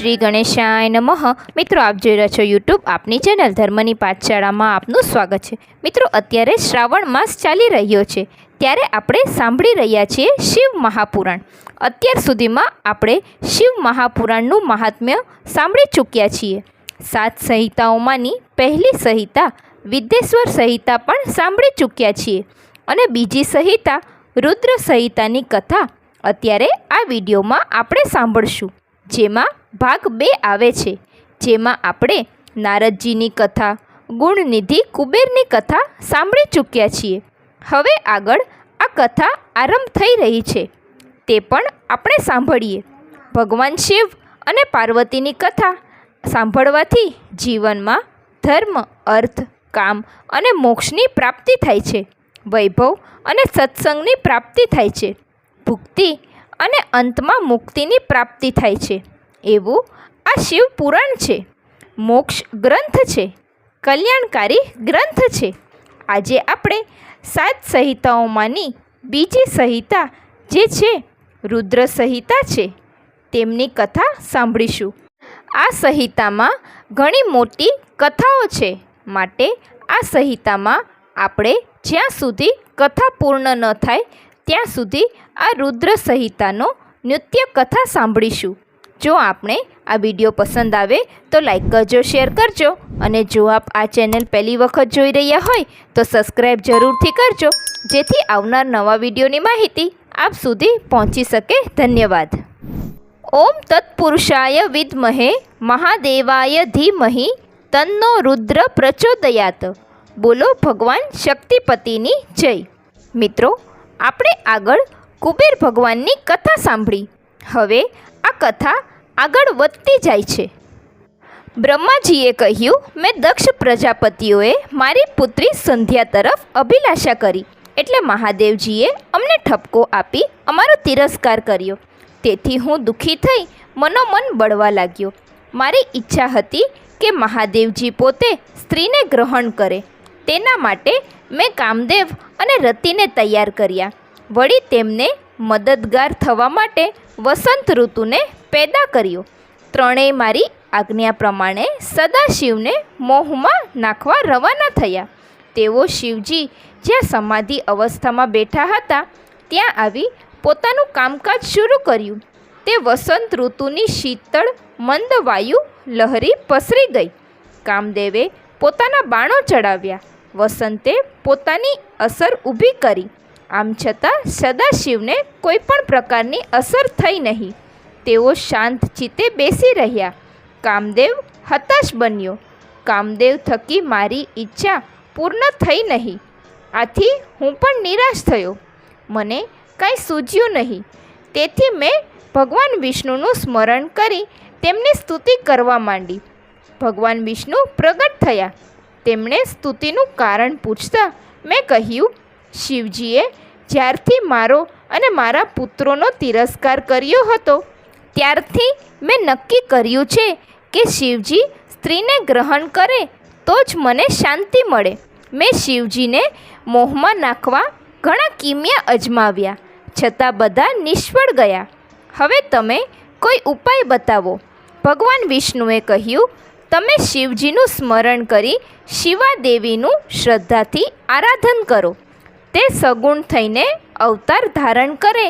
શ્રી ગણેશાય નમઃ। મિત્રો, આપ જોઈ રહ્યા છો યુટ્યુબ આપની ચેનલ ધર્મની પાઠશાળામાં આપનું સ્વાગત છે। મિત્રો, અત્યારે શ્રાવણ માસ ચાલી રહ્યો છે, ત્યારે આપણે સાંભળી રહ્યા છીએ શિવ મહાપુરાણ। અત્યાર સુધીમાં આપણે શિવ મહાપુરાણનું મહાત્મ્ય સાંભળી ચૂક્યા છીએ। 7 સંહિતાઓમાંની પહેલી સંહિતા વિદ્યેશ્વર સંહિતા પણ સાંભળી ચૂક્યા છીએ અને બીજી સંહિતા રુદ્ર સંહિતાની કથા અત્યારે આ વિડીયોમાં આપણે સાંભળશું, જેમાં ભાગ 2 આવે છે, જેમાં આપણે નારદજીની કથા, ગુણનિધિ કુબેરની કથા સાંભળી ચૂક્યા છીએ। હવે આગળ આ કથા આરંભ થઈ રહી છે, તે પણ આપણે સાંભળીએ। ભગવાન શિવ અને પાર્વતીની કથા સાંભળવાથી જીવનમાં ધર્મ, અર્થ, કામ અને મોક્ષની પ્રાપ્તિ થાય છે, વૈભવ અને સત્સંગની પ્રાપ્તિ થાય છે, ભુક્તિ અને અંતમાં મુક્તિની પ્રાપ્તિ થાય છે, એવું આ શિવ પુરાણ છે। મોક્ષ ગ્રંથ છે, કલ્યાણકારી ગ્રંથ છે। આજે આપણે 7 સંહિતાઓમાંની બીજી સંહિતા જે છે રુદ્ર સંહિતા છે, તેમની કથા સાંભળીશું। આ સંહિતામાં ઘણી મોટી કથાઓ છે, માટે આ સંહિતામાં આપણે જ્યાં સુધી કથા પૂર્ણ ન થાય ત્યાં સુધી આ રુદ્ર સંહિતાનો નૃત્ય કથા સાંભળીશું। જો આપણે આ વિડીયો પસંદ આવે તો લાઈક કરજો, શેર કરજો, અને જો આપ આ ચેનલ પહેલી વખત જોઈ રહ્યા હોય તો સબસ્ક્રાઈબ જરૂરથી કરજો, જેથી આવનાર નવા વિડીયોની માહિતી આપ સુધી પહોંચી શકે। ધન્યવાદ। ઓમ તત્પુરુષાય વિદ્મહે મહાદેવાય ધીમહિ તન્નો રુદ્ર પ્રચોદયાત। બોલો ભગવાન શક્તિપતિની જય। મિત્રો, આપણે આગળ કુબેર ભગવાનની કથા સાંભળી। હવે આ કથા આગળ વધતી જાય છે। બ્રહ્માજીએ કહ્યું, મેં દક્ષ પ્રજાપતિઓએ મારી પુત્રી સંધ્યા તરફ અભિલાષા કરી, એટલે મહાદેવજીએ અમને ઠપકો આપી અમારો તિરસ્કાર કર્યો। તેથી હું દુઃખી થઈ મનોમન બળવા લાગ્યો। મારી ઈચ્છા હતી કે મહાદેવજી પોતે સ્ત્રીને ગ્રહણ કરે, તેના માટે મેં કામદેવ અને રતિને તૈયાર કર્યા। વળી તેમને મદદગાર થવા માટે વસંત ઋતુને પેદા કર્યો। ત્રણેય મારી આજ્ઞા પ્રમાણે સદાશિવને મોહમાં નાખવા રવાના થયા। તેઓ શિવજી જ્યાં સમાધિ અવસ્થામાં બેઠા હતા ત્યાં આવી પોતાનું કામકાજ શરૂ કર્યું। તે વસંત ઋતુની શીતળ મંદ વાયુ લહરી પસરી ગઈ। કામદેવે પોતાના બાણો ચડાવ્યા, વસંતે પોતાની અસર ઊભી કરી। આમ છતાં સદાશિવને કોઈ પણ પ્રકારની અસર થઈ નહીં। તેઓ શાંત ચિત્તે બેસી રહ્યા। કામદેવ હતાશ બન્યો। કામદેવ થકી મારી ઈચ્છા પૂર્ણ થઈ નહીં, આથી હું પણ નિરાશ થયો। મને કાંઈ સૂઝ્યું નહીં, તેથી મેં ભગવાન વિષ્ણુનું સ્મરણ કરી તેમની સ્તુતિ કરવા માંડી। ભગવાન વિષ્ણુ પ્રગટ થયા। તેમણે સ્તુતિનું કારણ પૂછતા મેં કહ્યું, શિવજીએ જ્યારથી મારો અને મારા પુત્રોનો તિરસ્કાર કર્યો હતો ત્યારથી મેં નક્કી કર્યું છે કે શિવજી સ્ત્રીને ગ્રહણ કરે તો જ મને શાંતિ મળે। મેં શિવજીને મોહમાં નાખવા ઘણા કિમિયા અજમાવ્યા, છતાં બધા નિષ્ફળ ગયા। હવે તમે કોઈ ઉપાય બતાવો। ભગવાન વિષ્ણુએ કહ્યું, તમે શિવજીનું સ્મરણ કરી શિવાદેવીનું શ્રદ્ધાથી આરાધન કરો। તે સગુણ થઈને અવતાર ધારણ કરે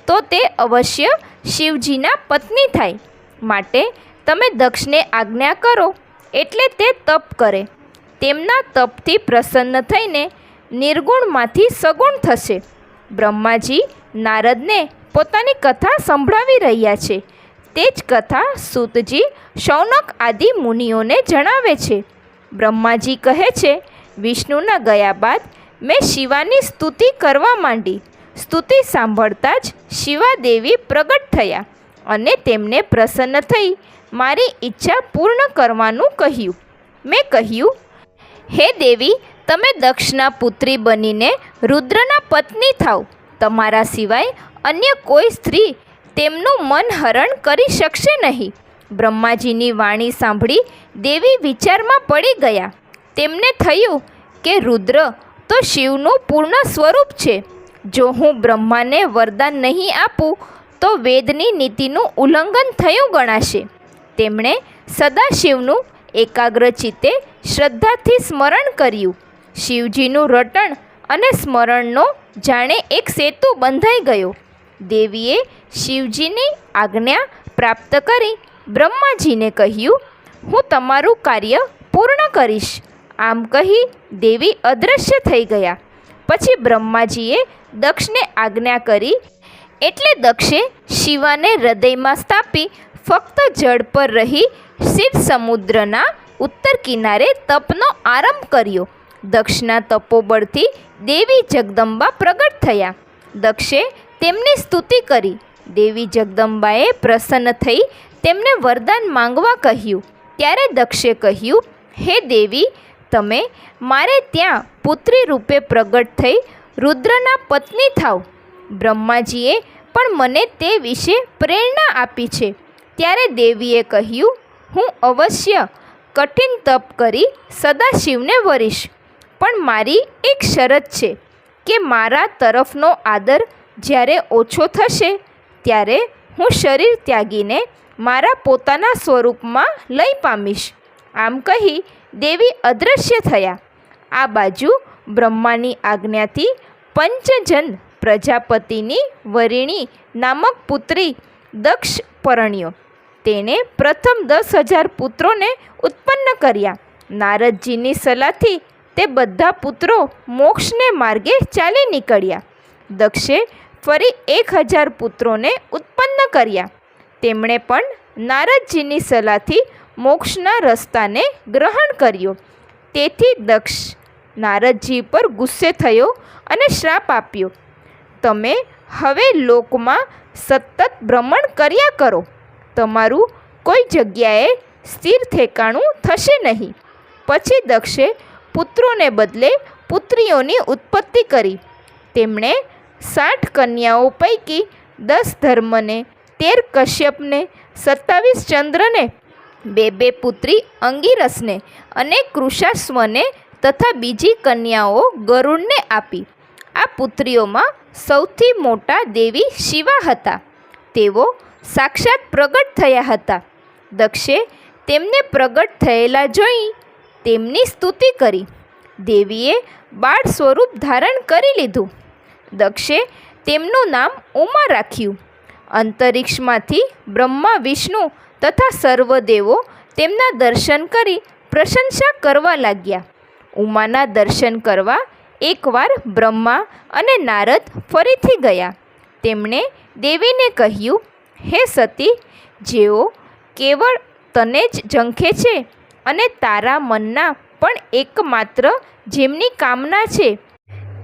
તો તે અવશ્ય શિવજીના પત્ની થાય। માટે તમે દક્ષને આજ્ઞા કરો એટલે તે તપ કરે। તેમના તપથી પ્રસન્ન થઈને નિર્ગુણમાંથી સગુણ થશે। બ્રહ્માજી નારદને પોતાની કથા સંભળાવી રહ્યા છે। તે જ કથા સૂતજી, શૌનક આદિ મુનિઓને જણાવે છે। બ્રહ્માજી કહે છે, વિષ્ણુના ગયા બાદ મેં શિવાની સ્તુતિ કરવા માંડી। સ્તુતિ સાંભળતા જ શિવાદેવી પ્રગટ થયા અને તેમને પ્રસન્ન થઈ મારી ઈચ્છા પૂર્ણ કરવાનું કહ્યું। મેં કહ્યું, હે દેવી, તમે દક્ષના પુત્રી બનીને રુદ્રના પત્ની થાવ। તમારા સિવાય અન્ય કોઈ સ્ત્રી તેમનું મન હરણ કરી શકશે નહીં। બ્રહ્માજીની વાણી સાંભળી દેવી વિચારમાં પડી ગયા। તેમને થયું કે રુદ્ર તો શિવનું પૂર્ણ સ્વરૂપ છે। જો હું બ્રહ્માને વરદાન નહીં આપું તો વેદની નીતિનું ઉલ્લંઘન થયું ગણાશે। તેમણે સદાશિવનું એકાગ્રચિત્તે શ્રદ્ધાથી સ્મરણ કર્યું. શિવજીનું રટણ અને સ્મરણનો જાણે એક સેતુ બંધાઈ ગયો. દેવીએ શિવજીની આજ્ઞા પ્રાપ્ત કરી બ્રહ્માજીને કહ્યું, હું તમારું કાર્ય પૂર્ણ કરીશ. આમ કહી દેવી અદૃશ્ય થઈ ગયા. પછી બ્રહ્માજીએ દક્ષને આજ્ઞા કરી એટલે દક્ષે શિવાને હૃદયમાં સ્થાપી ફક્ત જળ પર રહી શિવ સમુદ્રના ઉત્તર કિનારે તપનો આરંભ કર્યો. દક્ષના તપોબળથી દેવી જગદંબા પ્રગટ થયા. દક્ષે તેમની સ્તુતિ કરી. દેવી જગદંબાએ પ્રસન્ન થઈ તેમને વરદાન માંગવા કહ્યું. ત્યારે દક્ષે કહ્યું, હે દેવી, તમે મારે ત્યાં પુત્રી રૂપે પ્રગટ થઈ રુદ્રના પત્ની થાવ. બ્રહ્માજીએ પણ મને તે વિશે પ્રેરણા આપી છે. ત્યારે દેવીએ કહ્યું, હું અવશ્ય કઠિન તપ કરી સદાશિવને વરીશ. પણ મારી એક શરત છે કે મારા તરફનો આદર જ્યારે ઓછો થશે ત્યારે હું શરીર ત્યાગીને મારા પોતાના સ્વરૂપમાં લઈ પામીશ. આમ કહી દેવી અદૃશ્ય થયા. આ બાજુ બ્રહ્માની આજ્ઞાથી પંચજન પ્રજાપતિની વરિણી નામક પુત્રી દક્ષ પરણ્યો. તેણે પ્રથમ 10,000 પુત્રોને ઉત્પન્ન કર્યા. નારદજીની સલાહથી તે બધા પુત્રો મોક્ષને માર્ગે ચાલી નીકળ્યા. દક્ષે ફરી 1,000 પુત્રોને ઉત્પન્ન કર્યા. તેમણે પણ નારદજીની સલાહથી મોક્ષના રસ્તાને ગ્રહણ કર્યો. તેથી દક્ષ નારદજી પર ગુસ્સે થયો અને શ્રાપ આપ્યો, તમે હવે લોકમાં સતત ભ્રમણ કર્યા કરો. તમારું કોઈ જગ્યાએ સ્થિર ઠેકાણું થશે નહીં. પછી દક્ષે પુત્રોને બદલે પુત્રીઓની ઉત્પત્તિ કરી. તેમણે 60 કન્યાઓ પૈકી 10 ધર્મને, 13 કશ્યપને, 27 ચંદ્રને, 2 પુત્રી અંગિરસને અને કૃશાશ્વને તથા બીજી કન્યાઓ ગરુડને આપી. આ પુત્રીઓમાં સૌથી મોટા દેવી શિવા હતા. તેઓ સાક્ષાત પ્રગટ થયા હતા. દક્ષે તેમને પ્રગટ થયેલા જોઈ તેમની સ્તુતિ કરી. દેવીએ બાળ સ્વરૂપ ધારણ કરી લીધું. દક્ષે તેમનું નામ ઉમા રાખ્યું. અંતરિક્ષમાંથી બ્રહ્મા, વિષ્ણુ તથા સર્વદેવો તેમના દર્શન કરી પ્રશંસા કરવા લાગ્યા. ઉમાના દર્શન કરવા એકવાર બ્રહ્મા અને નારદ ફરીથી ગયા. તેમણે દેવીને કહ્યું, હે સતી, જેઓ કેવળ તને જ ઝંખે છે અને તારા મનના પણ એકમાત્ર જેમની કામના છે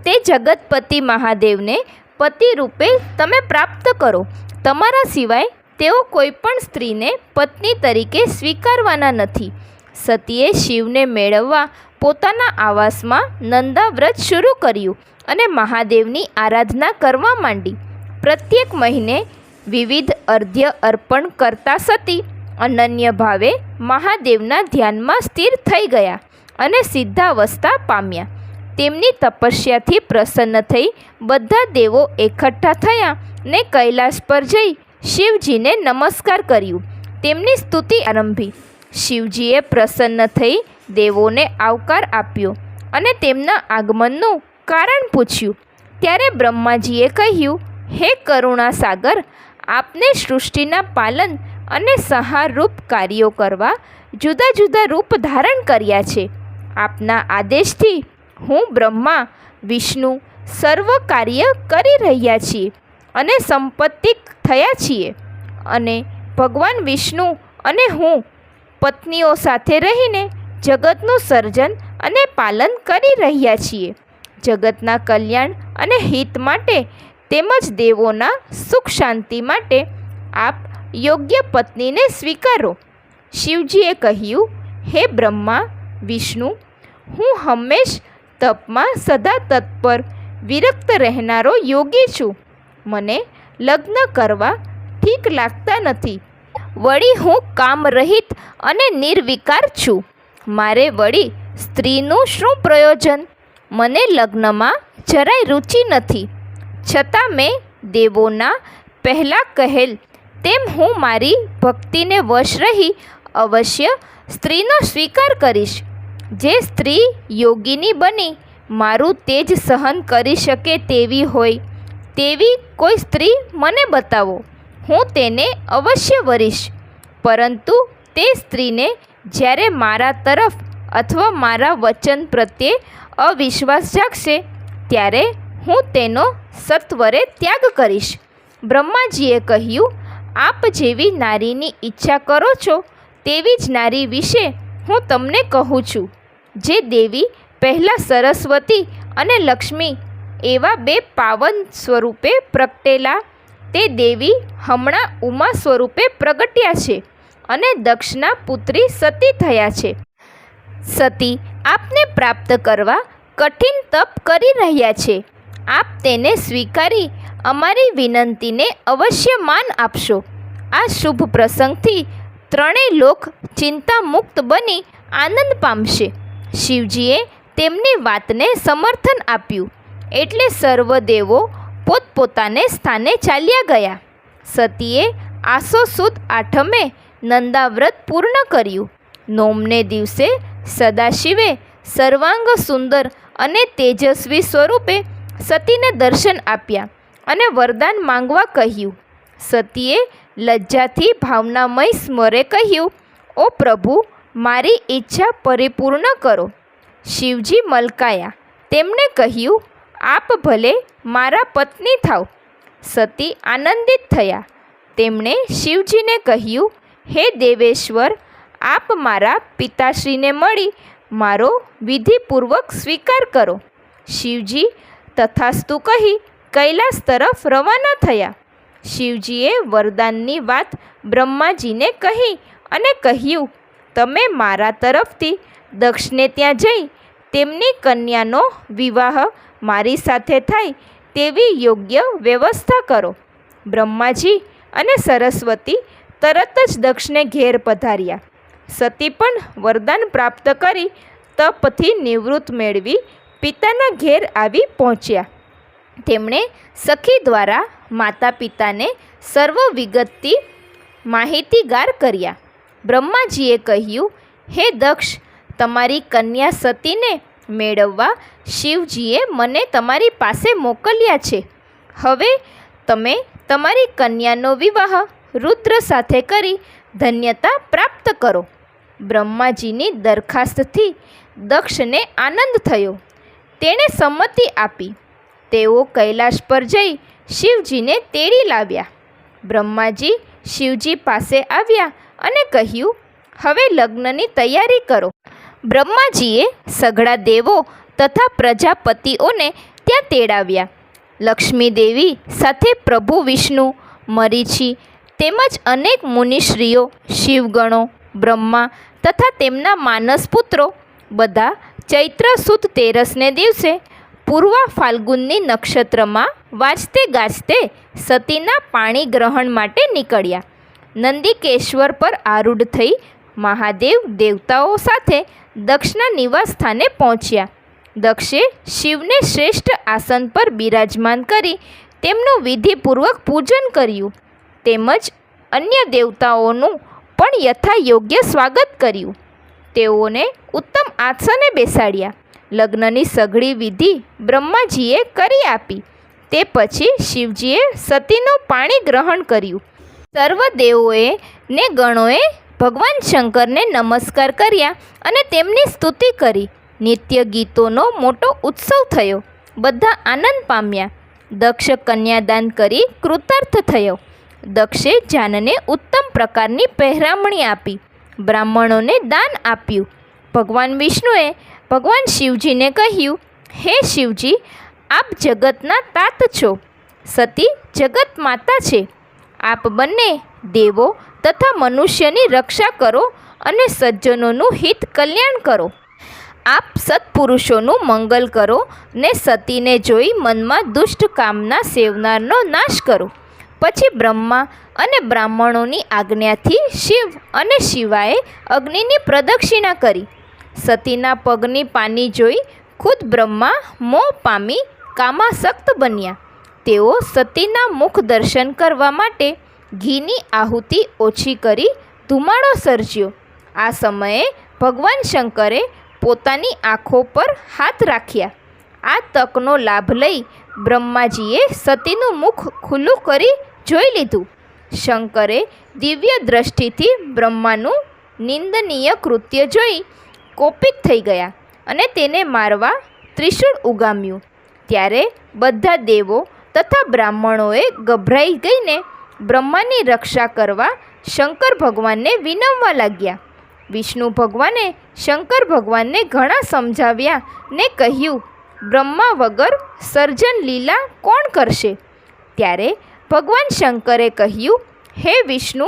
તે જગતપતિ મહાદેવને પતિ રૂપે તમે પ્રાપ્ત કરો. તમારા સિવાય તેઓ કોઈ પણ સ્ત્રીને પત્ની તરીકે સ્વીકારવાના નથી. સતીએ શિવને મેળવવા પોતાના આવાસમાં નંદા વ્રત શરૂ કર્યું અને મહાદેવની આરાધના કરવા માંડી. પ્રત્યેક મહિને વિવિધ અર્ધ્ય અર્પણ કરતા સતી અનન્ય ભાવે મહાદેવના ધ્યાનમાં સ્થિર થઈ ગયા અને સિદ્ધાવસ્થા પામ્યા. તેમની તપસ્યાથી પ્રસન્ન થઈ બધા દેવો એકઠા થયા ને કૈલાસ પર જઈ શિવજીને નમસ્કાર કર્યું. તેમની સ્તુતિ આરંભી. શિવજીએ પ્રસન્ન થઈ દેવોને આવકાર આપ્યો અને તેમના આગમનનું કારણ પૂછ્યું. ત્યારે બ્રહ્માજીએ કહ્યું, હે કરુણા સાગર, આપને સૃષ્ટિના પાલન અને સંહારરૂપ કાર્યો કરવા જુદા જુદા રૂપ ધારણ કર્યા છે. આપના આદેશથી હું, બ્રહ્મા, વિષ્ણુ સર્વ કાર્ય કરી રહ્યા છીએ અને સંપત્તિક થયા છીએ. અને ભગવાન વિષ્ણુ અને હું પત્નીઓ સાથે રહીને જગતનું સર્જન અને પાલન કરી રહ્યા છીએ. જગતના કલ્યાણ અને હિત માટે તેમજ દેવોના સુખ શાંતિ માટે આપ યોગ્ય પત્નીને સ્વીકારો. શિવજીએ કહ્યું, હે બ્રહ્મા, વિષ્ણુ, હું હંમેશ તપમાં સદા તત્પર વિરક્ત રહેનારો યોગી છું. મને લગ્ન કરવા ઠીક લાગતા નથી. વળી હું કામરહિત અને નિર્વિકાર છું. મારે વળી સ્ત્રીનું શું પ્રયોજન? મને લગ્નમાં જરાય રુચિ નથી. છતાં મેં દેવોના પહેલાં કહેલ તેમ હું મારી ભક્તિને વશ રહી અવશ્ય સ્ત્રીનો સ્વીકાર કરીશ. જે સ્ત્રી યોગિની બની મારું તેજ સહન કરી શકે તેવી હોય તેવી કોઈ સ્ત્રી મને બતાવો, હું તેને અવશ્ય વરીશ. પરંતુ તે સ્ત્રીને જ્યારે મારા તરફ અથવા મારા વચન પ્રત્યે અવિશ્વાસ જાગશે ત્યારે હું તેનો સત્વરે ત્યાગ કરીશ. બ્રહ્માજીએ કહ્યું, આપ જેવી નારીની ઈચ્છા કરો છો તેવી જ નારી વિશે હું તમને કહું છું. જે દેવી પહેલાં સરસ્વતી અને લક્ષ્મી એવા બે પાવન સ્વરૂપે પ્રગટેલા તે દેવી હમણાં ઉમા સ્વરૂપે પ્રગટ્યા છે અને દક્ષના પુત્રી સતી થયા છે. સતી આપને પ્રાપ્ત કરવા કઠિન તપ કરી રહ્યા છે. આપ તેને સ્વીકારી અમારી વિનંતીને અવશ્ય માન આપશો. આ શુભ પ્રસંગથી ત્રણેય લોક ચિંતા મુક્ત બની આનંદ પામશે. શિવજીએ તેમની વાતને સમર્થન આપ્યું એટલે સર્વ દેવો પોતપોતાને સ્થાને ચાલ્યા ગયા. સતીએ આસો સુદ આઠમે નંદાવ્રત પૂર્ણ કર્યું. નોમને દિવસે સદાશિવે સર્વાંગ સુંદર અને તેજસ્વી સ્વરૂપે સતીને દર્શન આપ્યા અને વરદાન માંગવા કહ્યું. સતીએ લજ્જાથી ભાવનામય સ્વરે કહ્યું, ઓ પ્રભુ, મારી ઈચ્છા પરિપૂર્ણ કરો. શિવજી મલકાયા. તેમણે કહ્યું, આપ ભલે મારા પત્ની થાવ. સતી આનંદિત થયા. તેમણે શિવજીને કહ્યું, હે દેવેશ્વર, આપ મારા પિતાશ્રીને મળી મારો વિધિપૂર્વક સ્વીકાર કરો. શિવજી તથાસ્તુ કહી કૈલાસ તરફ રવાના થયા. શિવજીએ વરદાનની વાત બ્રહ્માજીને કહી અને કહ્યું, તમે મારા તરફથી દક્ષને ત્યાં જઈ તેમની કન્યાનો વિવાહ મારી સાથે થાય તેવી યોગ્ય વ્યવસ્થા કરો. બ્રહ્માજી અને સરસ્વતી તરત જ દક્ષને ઘેર પધાર્યા. સતી પણ વરદાન પ્રાપ્ત કરી તપથી નિવૃત્ત મેળવી પિતાના ઘેર આવી પહોંચ્યા. તેમણે સખી દ્વારા માતા પિતાને સર્વ વિગતથી માહિતીગાર કર્યા. બ્રહ્માજીએ કહ્યું, હે દક્ષ, તમારી કન્યા સતીને મેળવવા શિવજીએ મને તમારી પાસે મોકલ્યા છે. હવે તમે તમારી કન્યાનો વિવાહ રુદ્ર સાથે કરી ધન્યતા પ્રાપ્ત કરો. બ્રહ્માજીની દરખાસ્તથી દક્ષને આનંદ થયો. તેણે સંમતિ આપી. તેઓ કૈલાશ પર જઈ શિવજીને તેડી લાવ્યા. બ્રહ્માજી શિવજી પાસે આવ્યા અને કહ્યું, હવે લગ્નની તૈયારી કરો. બ્રહ્માજીએ સઘળા દેવો તથા પ્રજાપતિઓને ત્યાં તેડાવ્યા. લક્ષ્મી દેવી સાથે પ્રભુ વિષ્ણુ, મરીચી તેમજ અનેક મુનિશ્રીઓ, શિવગણો, બ્રહ્મા તથા તેમના માનસપુત્રો બધા ચૈત્ર સુદ તેરસને દિવસે પૂર્વા ફાલ્ગુનની નક્ષત્રમાં વાજતે ગાજતે સતીના પાણી ગ્રહણ માટે નીકળ્યા. નંદિકેશ્વર પર આરૂઢ થઈ મહાદેવ દેવતાઓ સાથે દક્ષના નિવાસ સ્થાને પહોંચ્યા. દક્ષે શિવને શ્રેષ્ઠ આસન પર બિરાજમાન કરી તેમનું વિધિપૂર્વક પૂજન કર્યું તેમજ અન્ય દેવતાઓનું પણ યથાયોગ્ય સ્વાગત કર્યું. તેઓને ઉત્તમ આસને બેસાડ્યા. લગ્નની સઘળી વિધિ બ્રહ્માજીએ કરી આપી. તે પછી શિવજીએ સતીનું પાણી ગ્રહણ કર્યું. સર્વ દેવોએ ને ગણોએ ભગવાન શંકરને નમસ્કાર કર્યા અને તેમની સ્તુતિ કરી. નિત્ય ગીતોનો મોટો ઉત્સવ થયો. બધા આનંદ પામ્યા. દક્ષ કન્યાદાન કરી કૃતાર્થ થયો. દક્ષે જાનને ઉત્તમ પ્રકારની પહેરામણી આપી. બ્રાહ્મણોને દાન આપ્યું. ભગવાન વિષ્ણુએ ભગવાન શિવજીને કહ્યું, હે શિવજી, આપ જગતના તાત છો. સતી જગત માતા છે. આપ બંને દેવો તથા મનુષ્યની રક્ષા કરો અને સજ્જનોનું હિત કલ્યાણ કરો. આપ સત્પુરુષોનું મંગલ કરો ને સતીને જોઈ મનમાં દુષ્ટ કામના સેવનારનો નાશ કરો. પછી બ્રહ્મા અને બ્રાહ્મણોની આજ્ઞાથી શિવ અને શિવાએ અગ્નિની પ્રદક્ષિણા કરી. સતીના પગની પાની જોઈ ખુદ બ્રહ્મા મોહ પામી કામાસક્ત બન્યા. તેઓ સતીના મુખ દર્શન કરવા માટે ઘીની આહુતિ ઓછી કરી ધુમાડો સર્જ્યો. આ સમયે ભગવાન શંકરે પોતાની આંખો પર હાથ રાખ્યા. આ તકનો લાભ લઈ બ્રહ્માજીએ સતીનું મુખ ખુલ્લું કરી જોઈ લીધું. શંકરે દિવ્ય દ્રષ્ટિથી બ્રહ્માનું નિંદનીય કૃત્ય જોઈ કોપિત થઈ ગયા અને તેને મારવા ત્રિશૂળ ઉગામ્યું. ત્યારે બધા દેવો તથા બ્રાહ્મણોએ ગભરાઈ ગઈને બ્રહ્માની રક્ષા કરવા શંકર ભગવાનને વિનવવા લાગ્યા. વિષ્ણુ ભગવાને શંકર ભગવાનને ઘણા સમજાવ્યા ને કહ્યું, બ્રહ્મા વગર સર્જન લીલા કોણ કરશે? ત્યારે ભગવાન શંકરે કહ્યું, હે વિષ્ણુ,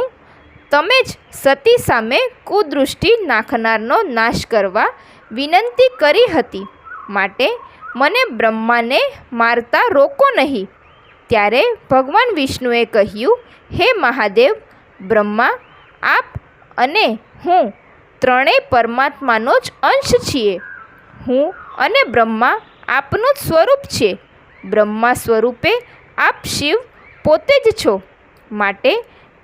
તમે જ સતી સામે કુદૃષ્ટિ નાખનારનો નાશ કરવા વિનંતી કરી હતી, માટે મને બ્રહ્માને મારતા રોકો નહીં. ત્યારે ભગવાન વિષ્ણુએ કહ્યું, હે મહાદેવ, બ્રહ્મા, આપ અને હું ત્રણેય પરમાત્માનો જ અંશ છીએ. હું અને બ્રહ્મા આપનું જ સ્વરૂપ છે. બ્રહ્મા સ્વરૂપે આપ શિવ પોતે જ છો, માટે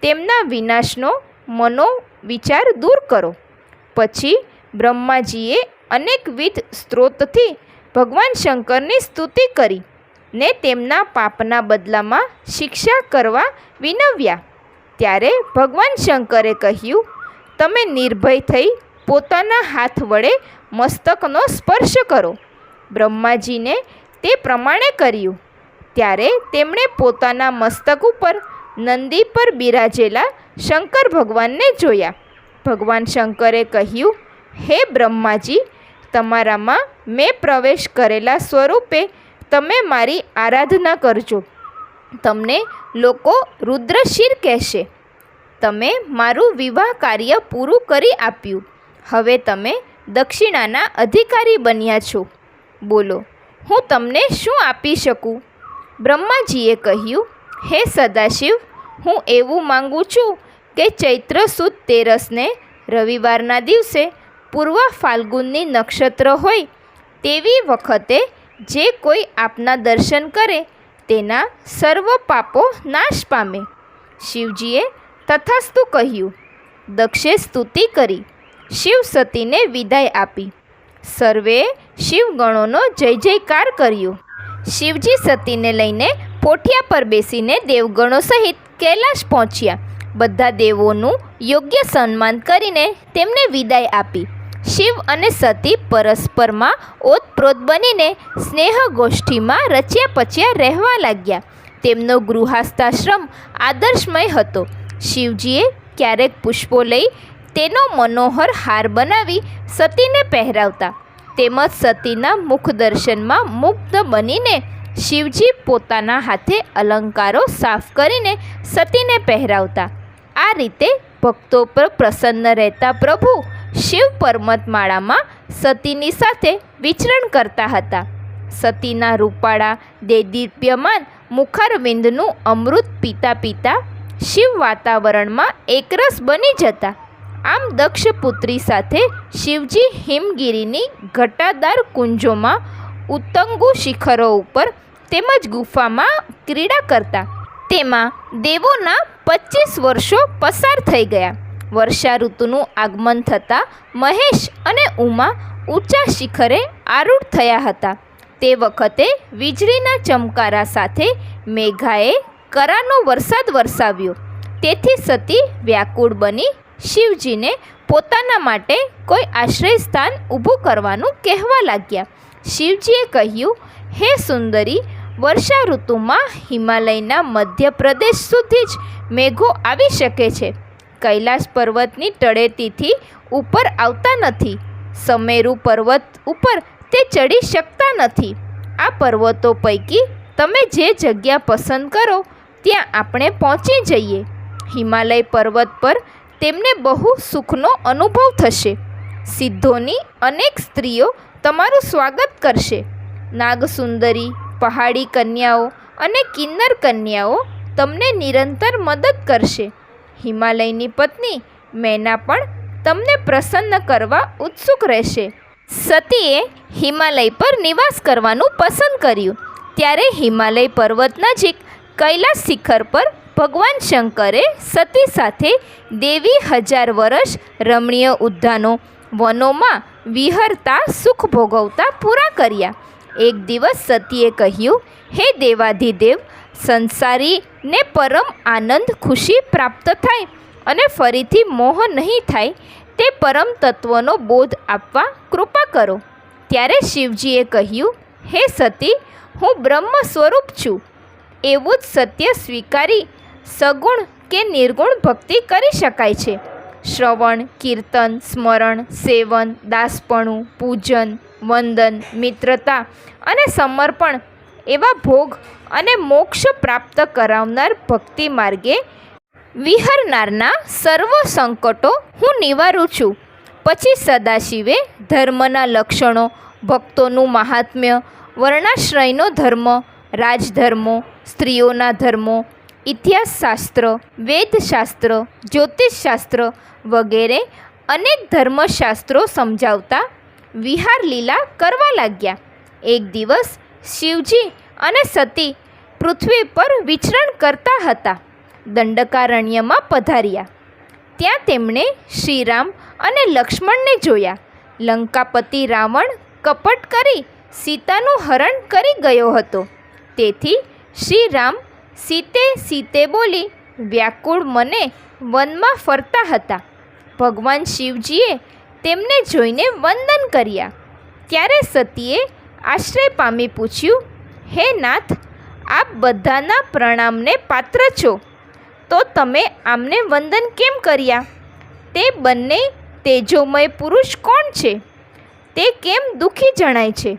તેમના વિનાશનો મનો વિચાર દૂર કરો. પછી બ્રહ્માજીએ અનેકવિધ સ્ત્રોતથી ભગવાન શંકરની સ્તુતિ કરી ને તેમના પાપના બદલામાં શિક્ષા કરવા વિનવ્યા. ત્યારે ભગવાન શંકરે કહ્યું, તમે નિર્ભય થઈ પોતાના હાથ વડે મસ્તકનો સ્પર્શ કરો. બ્રહ્માજીને તે પ્રમાણે કર્યું. ત્યારે તેમણે પોતાના મસ્તક ઉપર નંદી પર બિરાજેલા શંકર ભગવાનને જોયા. ભગવાન શંકરે કહ્યું, હે બ્રહ્માજી, તમારામાં મેં પ્રવેશ કરેલા સ્વરૂપે તમે મારી આરાધના કરજો. તમને લોકો રુદ્રશિર કહેશે. તમે મારું વિવાહ કાર્ય પૂરું કરી આપ્યું. હવે તમે દક્ષિણાના અધિકારી બન્યા છો. બોલો, હું તમને શું આપી શકું? બ્રહ્માજીએ કહ્યું, હે સદાશિવ, હું એવું માંગુ છું કે ચૈત્ર સુદ 13ને રવિવારના દિવસે પૂર્વ ફાલ્ગુનની નક્ષત્ર હોય તેવી વખતે જે કોઈ આપના દર્શન કરે તેના સર્વ પાપો નાશ પામે. શિવજીએ તથાસ્તુ કહ્યું. દક્ષે સ્તુતિ કરી શિવ સતીને વિદાય આપી. સર્વેએ શિવગણોનો જય જયકાર કર્યો. શિવજી સતીને લઈને પોઠિયા પર બેસીને દેવગણો સહિત કૈલાશ પહોંચ્યા. બધા દેવોનું યોગ્ય સન્માન કરીને તેમને વિદાય આપી. શિવ અને સતી પરસ્પરમાં ઓતપ્રોત બનીને સ્નેહ ગોષ્ઠીમાં રચ્યા પચ્યા રહેવા લાગ્યા. તેમનો ગૃહસ્થાશ્રમ આદર્શમય હતો. શિવજીએ ક્યારેક પુષ્પો લઈ તેનો મનોહર હાર બનાવી સતીને પહેરાવતા, તેમજ સતીના મુખ દર્શનમાં મુગ્ધ બનીને શિવજી પોતાના હાથે અલંકારો સાફ કરીને સતીને પહેરાવતા. આ રીતે ભક્તો પર પ્રસન્ન રહેતા પ્રભુ શિવ પર્વતમાળામાં સતીની સાથે વિચરણ કરતા હતા. સતીના રૂપાળા દેદીપ્યમાન મુખારવિંદનું અમૃત પીતા પીતા શિવ વાતાવરણમાં એકરસ બની જતા. આમ દક્ષપુત્રી સાથે શિવજી હિમગીરીની ઘટાદાર કુંજોમાં, ઉત્તંગુ શિખરો ઉપર તેમજ ગુફામાં ક્રીડા કરતા. તેમાં દેવોના 25 વર્ષો પસાર થઈ ગયા. વર્ષા ઋતુનું આગમન થતાં મહેશ અને ઉમા ઊંચા શિખરે આરૂઢ થયા હતા. તે વખતે વીજળીના ચમકારા સાથે મેઘાએ કરાનો વરસાદ વરસાવ્યો. તેથી સતી વ્યાકુળ બની શિવજીને પોતાના માટે કોઈ આશ્રય સ્થાન ઊભું કરવાનું કહેવા લાગ્યા. શિવજીએ કહ્યું, હે સુંદરી, વર્ષા ઋતુમાં હિમાલયના મધ્યપ્રદેશ સુધી જ મેઘો આવી શકે છે. કૈલાશ પર્વતની તળેટીથી ઉપર આવતા નથી. સમેરુ પર્વત ઉપર તે ચડી શકતા નથી. આ પર્વતો પૈકી તમે જે જગ્યા પસંદ કરો ત્યાં આપણે પહોંચી જઈએ. હિમાલય પર્વત પર તેમને બહુ સુખનો અનુભવ થશે. સિદ્ધોની અનેક સ્ત્રીઓ તમારું સ્વાગત કરશે. નાગસુંદરી, પહાડી કન્યાઓ અને કિન્નર કન્યાઓ તમને નિરંતર મદદ કરશે. હિમાલયની પત્ની મેના પણ તમને પ્રસન્ન કરવા ઉત્સુક રહેશે. સતીએ હિમાલય પર નિવાસ કરવાનું પસંદ કર્યું. ત્યારે હિમાલય પર્વત નજીક કૈલાશ શિખર પર ભગવાન શંકરે સતી સાથે દેવી 1000 વર્ષ રમણીય ઉદ્યાનો વનોમાં વિહરતા સુખ ભોગવતા પૂરા કર્યા. એક દિવસ સતીએ કહ્યું, હે દેવાધિદેવ, સંસારીને પરમ આનંદ ખુશી પ્રાપ્ત થાય અને ફરીથી મોહ નહીં થાય તે પરમ તત્વનો બોધ આપવા કૃપા કરો. ત્યારે શિવજીએ કહ્યું, હે સતી, હું બ્રહ્મ સ્વરૂપ છું. એવું જ સત્ય સ્વીકારી સગુણ કે નિર્ગુણ ભક્તિ કરી શકાય છે. શ્રવણ, કીર્તન, સ્મરણ, સેવન, દાસપણું, પૂજન, વંદન, મિત્રતા અને સમર્પણ એવા ભોગ અને મોક્ષ પ્રાપ્ત કરાવનાર ભક્તિ માર્ગે વિહરનારના સર્વ સંકટો હું નિવારું છું. પછી સદાશિવે ધર્મના લક્ષણો, ભક્તોનું મહાત્મ્ય, વર્ણાશ્રયનો ધર્મ, રાજધર્મો, સ્ત્રીઓના ધર્મો, ઇતિહાસશાસ્ત્ર, વેદશાસ્ત્ર, જ્યોતિષશાસ્ત્ર વગેરે અનેક ધર્મશાસ્ત્રો સમજાવતા વિહાર લીલા કરવા લાગ્યા. એક દિવસ શિવજી અને સતી પૃથ્વી પર વિચરણ કરતા હતા. દંડકારણ્યમાં પધાર્યા. ત્યાં તેમણે શ્રીરામ અને લક્ષ્મણને જોયા. લંકાપતિ રાવણ કપટ કરી સીતાનું હરણ કરી ગયો હતો. તેથી શ્રીરામ સીતે સીતે બોલી વ્યાકુળ મને વનમાં ફરતા હતા. ભગવાન શિવજીએ તેમને જોઈને વંદન કર્યા. ત્યારે સતીએ આશ્રય પામી પૂછ્યું, હે નાથ, આપ બધાના પ્રણામને પાત્ર છો, તો તમે આમને વંદન કેમ કર્યા? તે બંને તેજોમય પુરુષ કોણ છે? તે કેમ દુઃખી જણાય છે?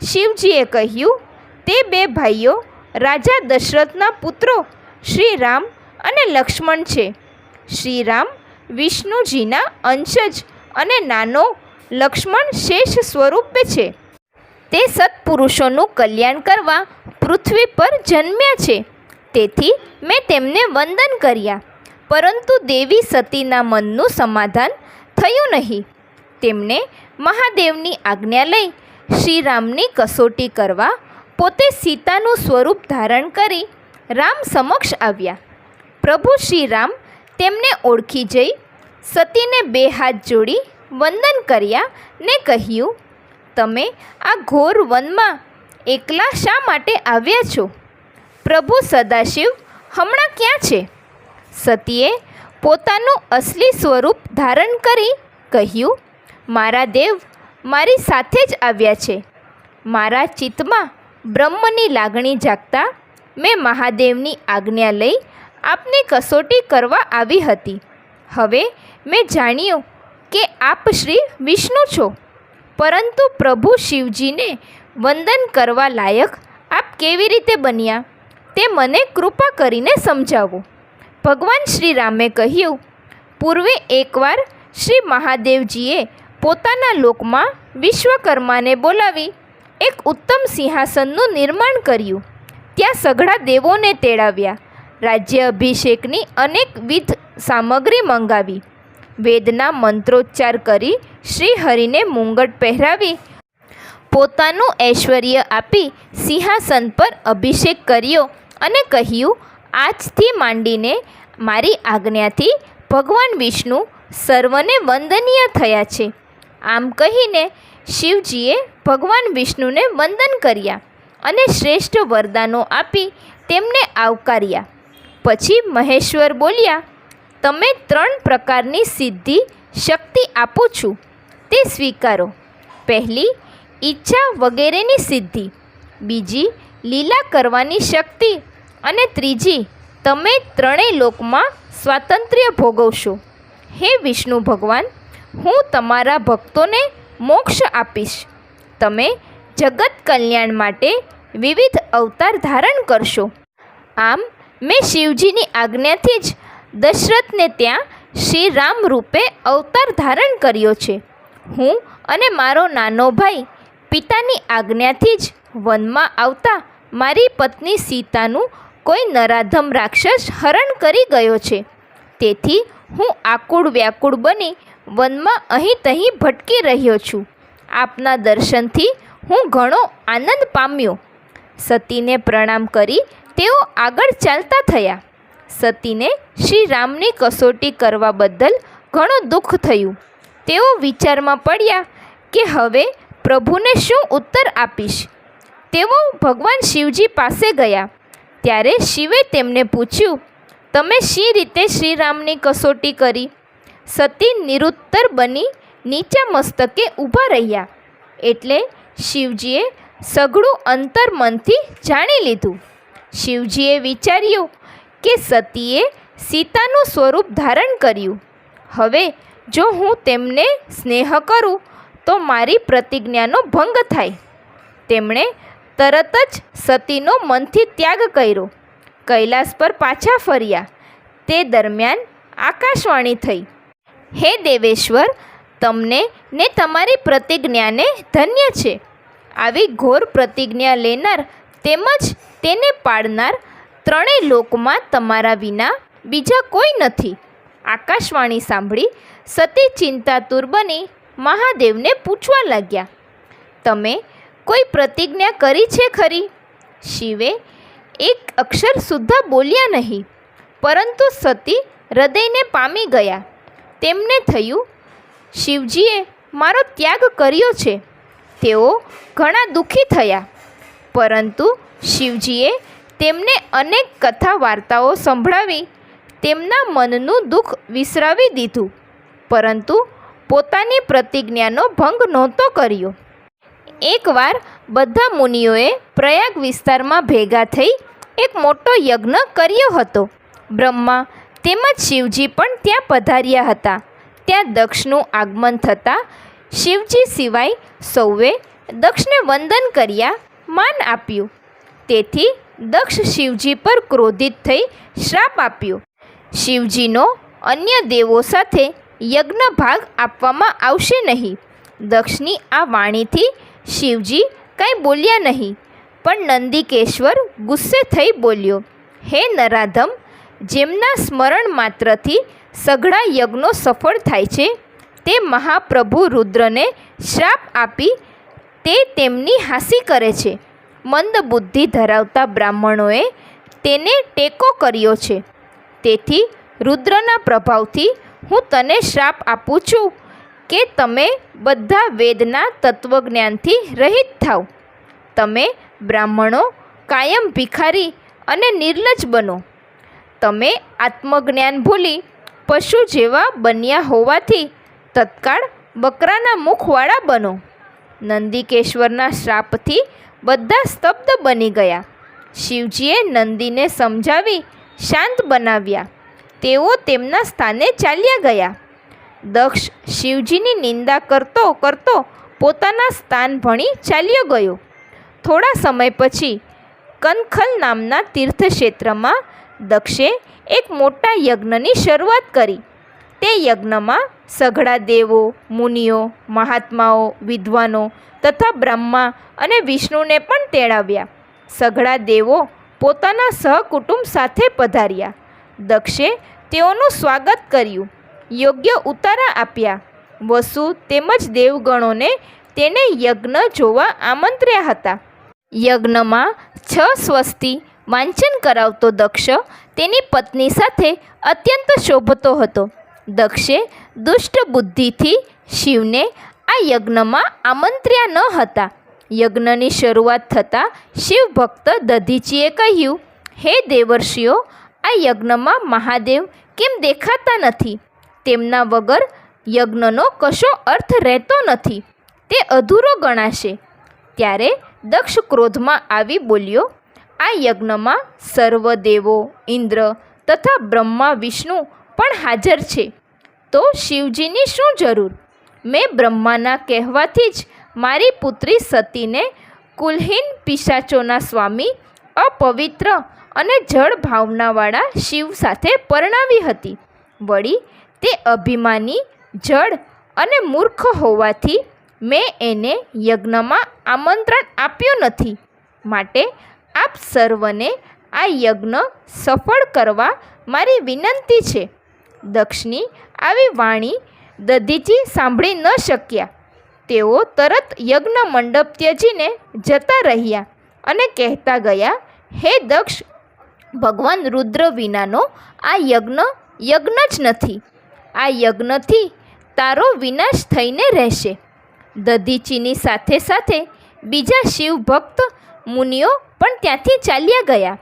શિવજીએ કહ્યું, તે 2 ભાઈઓ રાજા દશરથના પુત્રો શ્રી રામ અને લક્ષ્મણ છે. શ્રીરામ વિષ્ણુજીના અંશજ અને નાનો લક્ષ્મણ શેષ સ્વરૂપે છે. તે સત્પુરુષોનું કલ્યાણ કરવા પૃથ્વી પર જન્મ્યા છે. તેથી મેં તેમને વંદન કર્યા. પરંતુ દેવી સતીના મનનું સમાધાન થયું નહીં. તેમણે મહાદેવની આજ્ઞા લઈ શ્રીરામની કસોટી કરવા પોતે સીતાનું સ્વરૂપ ધારણ કરી રામ સમક્ષ આવ્યા. પ્રભુ શ્રીરામ તેમને ઓળખી જઈ સતીને 2 હાથ જોડી વંદન કર્યા ને કહ્યું, તમે આ ઘોર વનમાં એકલા શા માટે આવ્યા છો? પ્રભુ સદાશિવ હમણાં ક્યાં છે? સતીએ પોતાનું અસલી સ્વરૂપ ધારણ કરી કહ્યું, મારા દેવ મારી સાથે જ આવ્યા છે. મારા ચિત્તમાં બ્રહ્મની લાગણી જાગતા મેં મહાદેવની આજ્ઞા લઈ આપની કસોટી કરવા આવી હતી. હવે મેં જાણ્યું કે આપ શ્રી વિષ્ણુ છો, પરંતુ પ્રભુ શિવજીને વંદન કરવા લાયક આપ કેવી રીતે બન્યા તે મને કૃપા કરીને સમજાવો. ભગવાન શ્રી રામે કહ્યું, પૂર્વે એકવાર શ્રી મહાદેવજીએ પોતાના લોકમાં વિશ્વકર્માને બોલાવી એક ઉત્તમ સિંહાસનનું નિર્માણ કર્યું. ત્યાં સઘળા દેવોને તેડાવ્યા. રાજ્ય અભિષેકની અનેકવિધ સામગ્રી મંગાવી. વેદના મંત્રોચ્ચાર કરી શ્રીહરિને મુંગટ પહેરાવી પોતાનું ઐશ્વર્ય આપી સિંહાસન પર અભિષેક કર્યો અને કહ્યું, આજથી માંડીને મારી આજ્ઞાથી ભગવાન વિષ્ણુ સર્વને વંદનીય થયા છે. આમ કહીને શિવજીએ ભગવાન વિષ્ણુને વંદન કર્યા અને શ્રેષ્ઠ વરદાનો આપી તેમને આવકાર્યા. પછી મહેશ્વર બોલ્યા, તમે 3 પ્રકારની સિદ્ધિ શક્તિ આપું છું, તે સ્વીકારો. પહેલી, ઈચ્છા વગેરેની સિદ્ધિ. બીજી, લીલા કરવાની શક્તિ. અને ત્રીજી, તમે 3 લોકમાં સ્વાતંત્ર્ય ભોગવશો. હે વિષ્ણુ ભગવાન, હું તમારા ભક્તોને મોક્ષ આપીશ. તમે જગત કલ્યાણ માટે વિવિધ અવતાર ધારણ કરશો. આમ મેં શિવજીની આજ્ઞાથી જ દશરથને ત્યાં શ્રી રામ રૂપે અવતાર ધારણ કર્યો છે. હું અને મારો નાનો ભાઈ પિતાની આજ્ઞાથી જ વનમાં આવતા મારી પત્ની સીતાનું કોઈ નરાધમ રાક્ષસ હરણ કરી ગયો છે. તેથી હું આકુળ વ્યાકુળ બની વનમાં અહીં તહીં ભટકી રહ્યો છું. આપના દર્શનથી હું ઘણો આનંદ પામ્યો. સતીને પ્રણામ કરી તેઓ આગળ ચાલતા થયા. સતીને શ્રી રામની કસોટી કરવા બદલ ઘણું દુઃખ થયું. તેઓ વિચારમાં પડ્યા કે હવે પ્રભુને શું ઉત્તર આપીશ. તેઓ ભગવાન શિવજી પાસે ગયા. ત્યારે શિવે તેમને પૂછ્યું, તમે શી રીતે શ્રીરામની કસોટી કરી? સતી નિરુત્તર બની નીચા મસ્તકે ઊભા રહ્યા. એટલે શિવજીએ સઘળું અંતર્મનથી જાણી લીધું. શિવજીએ વિચાર્યું કે સતીએ સીતાનું સ્વરૂપ ધારણ કર્યું. હવે જો હું તેમને સ્નેહ કરું તો મારી પ્રતિજ્ઞાનો ભંગ થાય. તેમણે તરત જ સતીનો મનથી ત્યાગ કર્યો. કૈલાસ પર પાછા ફર્યા. તે દરમિયાન આકાશવાણી થઈ, હે દેવેશ્વર, તમને ને તમારી પ્રતિજ્ઞાને ધન્ય છે. આવી ઘોર પ્રતિજ્ઞા લેનાર તેમજ તેને પાળનાર ત્રણેય લોકમાં તમારા વિના બીજા કોઈ નથી. આકાશવાણી સાંભળી સતી ચિંતાતુર બની મહાદેવને પૂછવા લાગ્યા, તમે કોઈ પ્રતિજ્ઞા કરી છે ખરી? શિવે એક અક્ષર સુદ્ધા બોલ્યા નહીં, પરંતુ સતી હૃદયને પામી ગયા. તેમને થયું, શિવજીએ મારો ત્યાગ કર્યો છે. તેઓ ઘણા દુઃખી થયા. પરંતુ શિવજીએ તેમને અનેક કથા વાર્તાઓ સંભળાવી તેમના મનનું દુઃખ વિસરાવી દીધું. પરંતુ પોતાની પ્રતિજ્ઞાનો ભંગ નહોતો કર્યો. એકવાર બધા મુનિઓએ પ્રયાગ વિસ્તારમાં ભેગા થઈ એક મોટો યજ્ઞ કર્યો હતો. બ્રહ્મા તેમજ શિવજી પણ ત્યાં પધાર્યા હતા. ત્યાં દક્ષનું આગમન થતાં શિવજી સિવાય સૌએ દક્ષને વંદન કર્યા, માન આપ્યું. તેથી દક્ષ શિવજી પર ક્રોધિત થઈ શ્રાપ આપ્યો. શિવજીનો અન્ય દેવો સાથે યજ્ઞ ભાગ આપવામાં આવશે નહીં. દક્ષની આ વાણીથી શિવજી કંઈ બોલ્યા નહીં. પણ નંદિકેશ્વર ગુસ્સે થઈ બોલ્યો, હે નરાધમ, જેમના સ્મરણ માત્રથી સઘળા યજ્ઞો સફળ થાય છે, તે મહાપ્રભુ રુદ્રને શ્રાપ આપી તે તેમની હાંસી કરે છે. મંદ બુદ્ધિ ધરાવતા બ્રાહ્મણોએ તેને ટેકો કર્યો છે. તેથી રુદ્રના પ્રભાવથી હું તને શ્રાપ આપું છું કે તમે બધા વેદના તત્વજ્ઞાનથી રહિત થાવ. તમે બ્રાહ્મણો કાયમ ભિખારી અને નિર્લજ બનો. તમે આત્મજ્ઞાન ભૂલી પશુ જેવા બન્યા હોવાથી તત્કાળ બકરાના મુખવાળા બનો. નંદિકેશ્વરના શ્રાપથી બધા સ્તબ્ધ બની ગયા. શિવજીએ નંદીને સમજાવી શાંત બનાવ્યા. તેઓ તેમના સ્થાને ચાલ્યા ગયા. દક્ષ શિવજીની નિંદા કરતો કરતો પોતાના સ્થાન ભણી ચાલ્યો ગયો. થોડા સમય પછી કનખલ નામના તીર્થક્ષેત્રમાં દક્ષે એક મોટા યજ્ઞની શરૂઆત કરી. તે યજ્ઞમાં સઘળા દેવો, મુનિઓ, મહાત્માઓ, વિદ્વાનો તથા બ્રહ્મા અને વિષ્ણુને પણ તેડાવ્યા. સઘળા દેવો પોતાના સહકુટુંબ સાથે પધાર્યા. દક્ષે તેઓનું સ્વાગત કર્યું, યોગ્ય ઉતારા આપ્યા. વસુ તેમજ દેવગણોને તેને યજ્ઞ જોવા આમંત્ર્યા હતા. યજ્ઞમાં 6 સ્વસ્તિ વાંચન કરાવતો દક્ષ તેની પત્ની સાથે અત્યંત શોભતો હતો. દક્ષે દુષ્ટ બુદ્ધિથી શિવને આ યજ્ઞમાં આમંત્ર્યા ન હતા. યજ્ઞની શરૂઆત થતાં શિવ ભક્ત દધીચીએ કહ્યું, હે દેવર્ષિઓ, આ યજ્ઞમાં મહાદેવ કેમ દેખાતા નથી? તેમના વગર યજ્ઞનો કશો અર્થ રહેતો નથી, તે અધૂરો ગણાશે. ત્યારે દક્ષ ક્રોધમાં આવી બોલ્યો, આ યજ્ઞમાં સર્વ દેવો, ઇન્દ્ર તથા બ્રહ્મા વિષ્ણુ પણ હાજર છે, તો શિવજીની શું જરૂર? મેં બ્રહ્માના કહેવાથી જ મારી પુત્રી સતીને કુલહીન પિશાચોના સ્વામી અપવિત્ર અને જળ ભાવનાવાળા શિવ સાથે પરણાવી હતી. વળી તે અભિમાની, જળ અને મૂર્ખ હોવાથી મેં એને યજ્ઞમાં આમંત્રણ આપ્યું નથી. માટે આપ સર્વને આ યજ્ઞ સફળ કરવા મારી વિનંતી છે. દક્ષની આવી વાણી દધીચી સાંભળી ન શક્યા. તેઓ તરત યજ્ઞ મંડપ ત્યજીને જતા રહ્યા અને કહેતા ગયા, હે દક્ષ, ભગવાન રુદ્ર વિનાનો આ યજ્ઞ જ નથી. આ યજ્ઞથી તારો વિનાશ થઈને રહેશે. દધીચીની સાથે સાથે બીજા શિવભક્ત મુનિઓ પણ ત્યાંથી ચાલ્યા ગયા.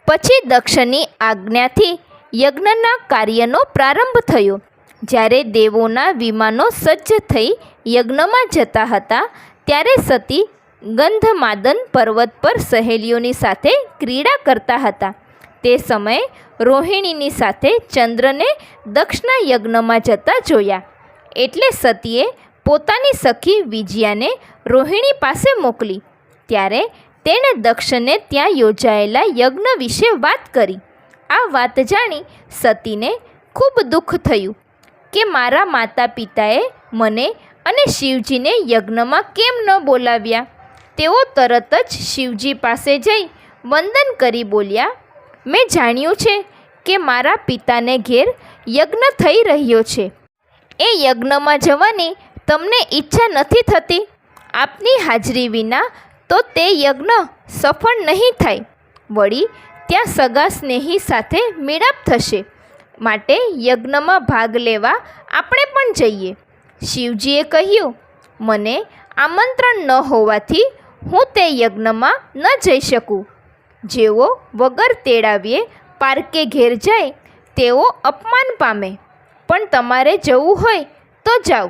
પછી દક્ષની આજ્ઞાથી યજ્ઞના કાર્યનો પ્રારંભ થયો. જ્યારે દેવોના વિમાનો સજ્જ થઈ યજ્ઞમાં જતા હતા ત્યારે સતી ગંધમાદન પર્વત પર સહેલીઓની સાથે ક્રીડા કરતા હતા. તે સમયે રોહિણીની સાથે ચંદ્રને દક્ષના યજ્ઞમાં જતા જોયા. એટલે સતીએ પોતાની સખી વિજયાને રોહિણી પાસે મોકલી. ત્યારે તેણે દક્ષને ત્યાં યોજાયેલા યજ્ઞ વિશે વાત કરી. આ વાત જાણી સતીને ખૂબ દુઃખ થયું કે મારા માતા પિતાએ મને અને શિવજીને યજ્ઞમાં કેમ ન બોલાવ્યા. તેઓ તરત જ શિવજી પાસે જઈ વંદન કરી બોલ્યા, મેં જાણ્યું છે કે મારા પિતાને ઘેર યજ્ઞ થઈ રહ્યો છે. એ યજ્ઞમાં જવાની તમને ઈચ્છા નથી થતી. આપની હાજરી વિના તો તે યજ્ઞ સફળ નહીં થાય. વળી ત્યાં સગા સ્નેહી સાથે મેળાપ થશે. માટે યજ્ઞમાં ભાગ લેવા આપણે પણ જઈએ. શિવજીએ કહ્યું, મને આમંત્રણ ન હોવાથી હું તે યજ્ઞમાં ન જઈ શકું. જેઓ વગર તેડાવીએ પારકે ઘેર જાય તેઓ અપમાન પામે. પણ તમારે જવું હોય તો જાઓ.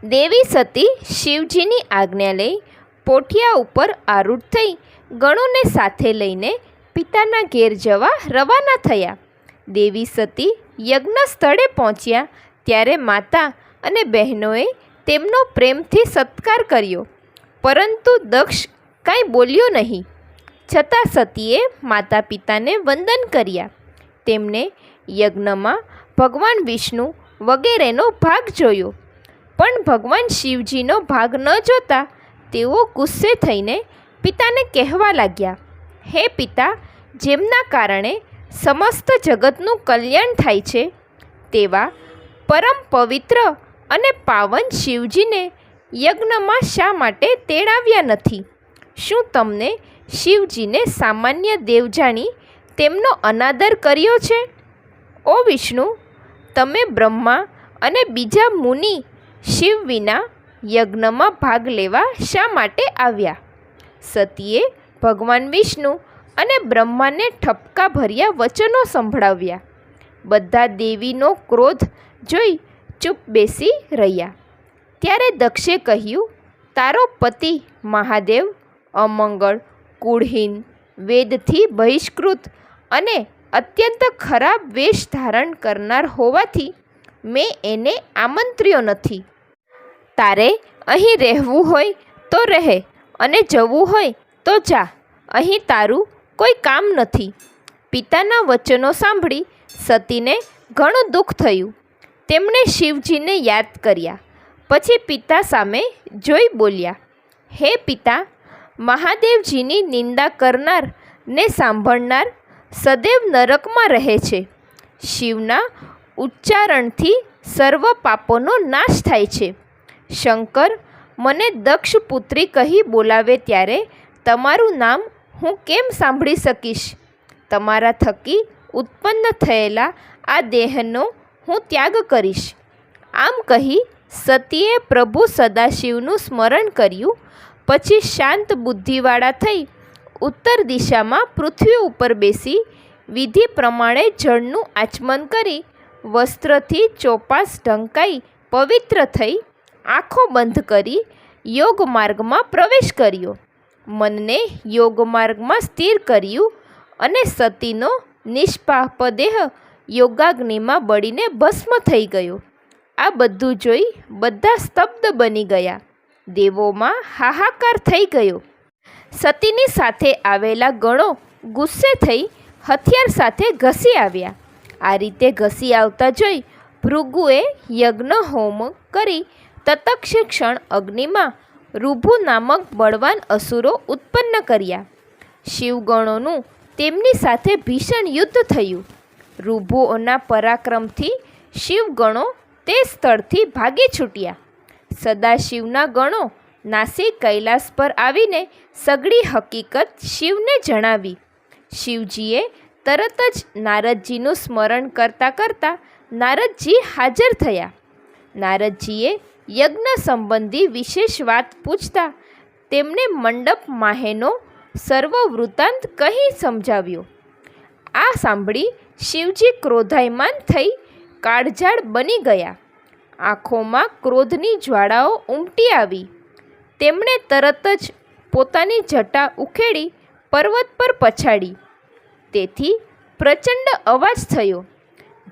દેવી સતી શિવજીની આજ્ઞા લઈ પોઠિયા ઉપર આરૂઢ થઈ ગણોને સાથે લઈને પિતાના ઘેર જવા રવાના થયા. દેવી સતી યજ્ઞ સ્થળે પહોંચ્યા ત્યારે માતા અને બહેનોએ તેમનો પ્રેમથી સત્કાર કર્યો. પરંતુ દક્ષ કાંઈ બોલ્યો નહીં. છતાં સતીએ માતા પિતાને વંદન કર્યા. તેમને યજ્ઞમાં ભગવાન વિષ્ણુ વગેરેનો ભાગ જોયો. પણ ભગવાન શિવજીનો ભાગ ન જોતા તેઓ ગુસ્સે થઈને પિતાને કહેવા લાગ્યા, હે પિતા, જેમના કારણે સમસ્ત જગતનું કલ્યાણ થાય છે તેવા પરમ પવિત્ર અને પાવન શિવજીને યજ્ઞમાં શા માટે તેડાવ્યા નથી? શું તમને શિવજીને સામાન્ય દેવ જાણી તેમનો અનાદર કર્યો છે? ઓ વિષ્ણુ, તમે બ્રહ્મા અને બીજા મુનિ શિવ વિના યજ્ઞમાં ભાગ લેવા શા માટે આવ્યા? સતીએ ભગવાન વિષ્ણુ અને બ્રહ્માને ઠપકા ભર્યા વચનો સંભળાવ્યા. બધા દેવીનો ક્રોધ જોઈ ચૂપ બેસી રહ્યા. ત્યારે દક્ષે કહ્યું, તારો પતિ મહાદેવ અમંગળ, કુળહીન, વેદથી બહિષ્કૃત અને અત્યંત ખરાબ વેશ ધારણ કરનાર હોવાથી મેં એને આમંત્ર્યો નથી. તારે અહીં રહેવું હોય તો રહે અને જવું હોય તો જા. અહીં તારું કોઈ કામ નથી. પિતાના વચનો સાંભળી સતીને ઘણું દુઃખ થયું. તેમણે શિવજીને યાદ કર્યા. પછી પિતા સામે જોઈ બોલ્યા, હે પિતા, મહાદેવજીની નિંદા કરનાર ને સાંભળનાર સદૈવ નરકમાં રહે છે. શિવના ઉચ્ચારણથી સર્વ પાપોનો નાશ થાય છે. શંકર મને દક્ષ પુત્રી કહી બોલાવે ત્યારે તમારું નામ હું કેમ સાંભળી શકીશ? તમારા થકી ઉત્પન્ન થયેલા આ દેહનો હું ત્યાગ કરીશ. આમ કહી સતીએ પ્રભુ સદાશિવનું સ્મરણ કર્યું. પછી શાંત બુદ્ધિવાળા થઈ ઉત્તર દિશામાં પૃથ્વી ઉપર બેસી વિધિ પ્રમાણે જળનું આચમન કરી વસ્ત્રથી ચોપાસ ઢંકાઈ પવિત્ર થઈ આંખો બંધ કરી યોગ માર્ગમાં પ્રવેશ કર્યો. મનને યોગ માર્ગમાં સ્થિર કર્યું અને સતીનો નિષ્પાપ દેહ યોગાગ્નિમાં બળીને ભસ્મ થઈ ગયો. આ બધું જોઈ બધા સ્તબ્ધ બની ગયા. દેવોમાં હાહાકાર થઈ ગયો. સતીની સાથે આવેલા ગણો ગુસ્સે થઈ હથિયાર સાથે ઘસી આવ્યા. આ રીતે ઘસી આવતા જોઈ ભૃગુએ યજ્ઞ હોમ કરી તતક્ષ ક્ષણ અગ્નિમાં ઋભુ નામક બળવાન અસુરો ઉત્પન્ન કર્યા. શિવગણોનું તેમની સાથે ભીષણ યુદ્ધ થયું. ઋભુઓના પરાક્રમથી શિવગણો તે સ્થળથી ભાગી છૂટ્યા. સદાશિવના ગણો નાસી કૈલાસ પર આવીને સઘળી હકીકત શિવને જણાવી. શિવજીએ તરત જ નારદજીનું સ્મરણ કરતાં કરતાં નારદજી હાજર થયા. નારદજીએ યજ્ઞ સંબંધી વિશેષ વાત પૂછતા તેમને મંડપ માહેનો સર્વ વૃત્તાંત કહી સમજાવ્યો. આ સાંભળી શિવજી ક્રોધાયમાન થઈ કાળઝાળ બની ગયા. આંખોમાં ક્રોધની જ્વાળાઓ ઉમટી આવી. તેમણે તરત જ પોતાની જટા ઉખેડી પર્વત પર પછાડી. તેથી પ્રચંડ અવાજ થયો.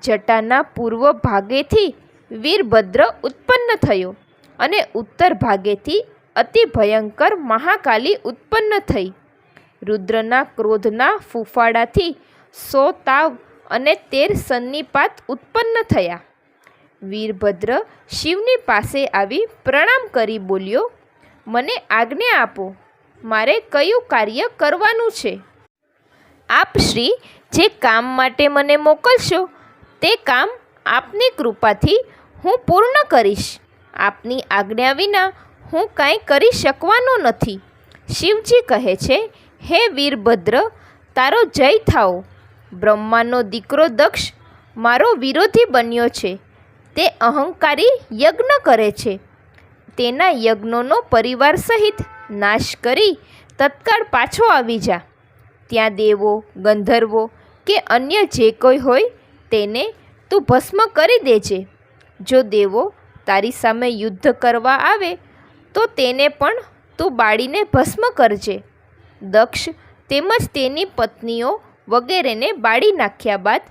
જટાના પૂર્વ ભાગેથી વીરભદ્ર ઉત્પન્ન થયો અને ઉત્તર ભાગેથી અતિ ભયંકર મહાકાલી ઉત્પન્ન થઈ. રુદ્રના ક્રોધના ફૂફાડાથી 100 તાવ અને 13 સન્નિપાત ઉત્પન્ન થયા. વીરભદ્ર શિવની પાસે આવી પ્રણામ કરી બોલ્યો, મને આજ્ઞા આપો, મારે કયું કાર્ય કરવાનું છે? આપ શ્રી જે કામ માટે મને મોકલશો તે કામ આપની કૃપાથી હું પૂર્ણ કરીશ. આપની આજ્ઞા વિના હું કાંઈ કરી શકવાનો નથી. શિવજી કહે છે, હે વીરભદ્ર, તારો જય થાઓ. બ્રહ્માનો દીકરો દક્ષ મારો વિરોધી બન્યો છે. તે અહંકારી યજ્ઞ કરે છે. તેના યજ્ઞોનો પરિવાર સહિત નાશ કરી તત્કાળ પાછો આવી જા. ત્યાં દેવો, ગંધર્વો કે અન્ય જે કોઈ હોય તેને તું ભસ્મ કરી દેજે. જો દેવો તારી સામે યુદ્ધ કરવા આવે તો તેને પણ તું બાળીને ભસ્મ કરજે. દક્ષ તેમજ તેની પત્નીઓ વગેરેને બાળી નાખ્યા બાદ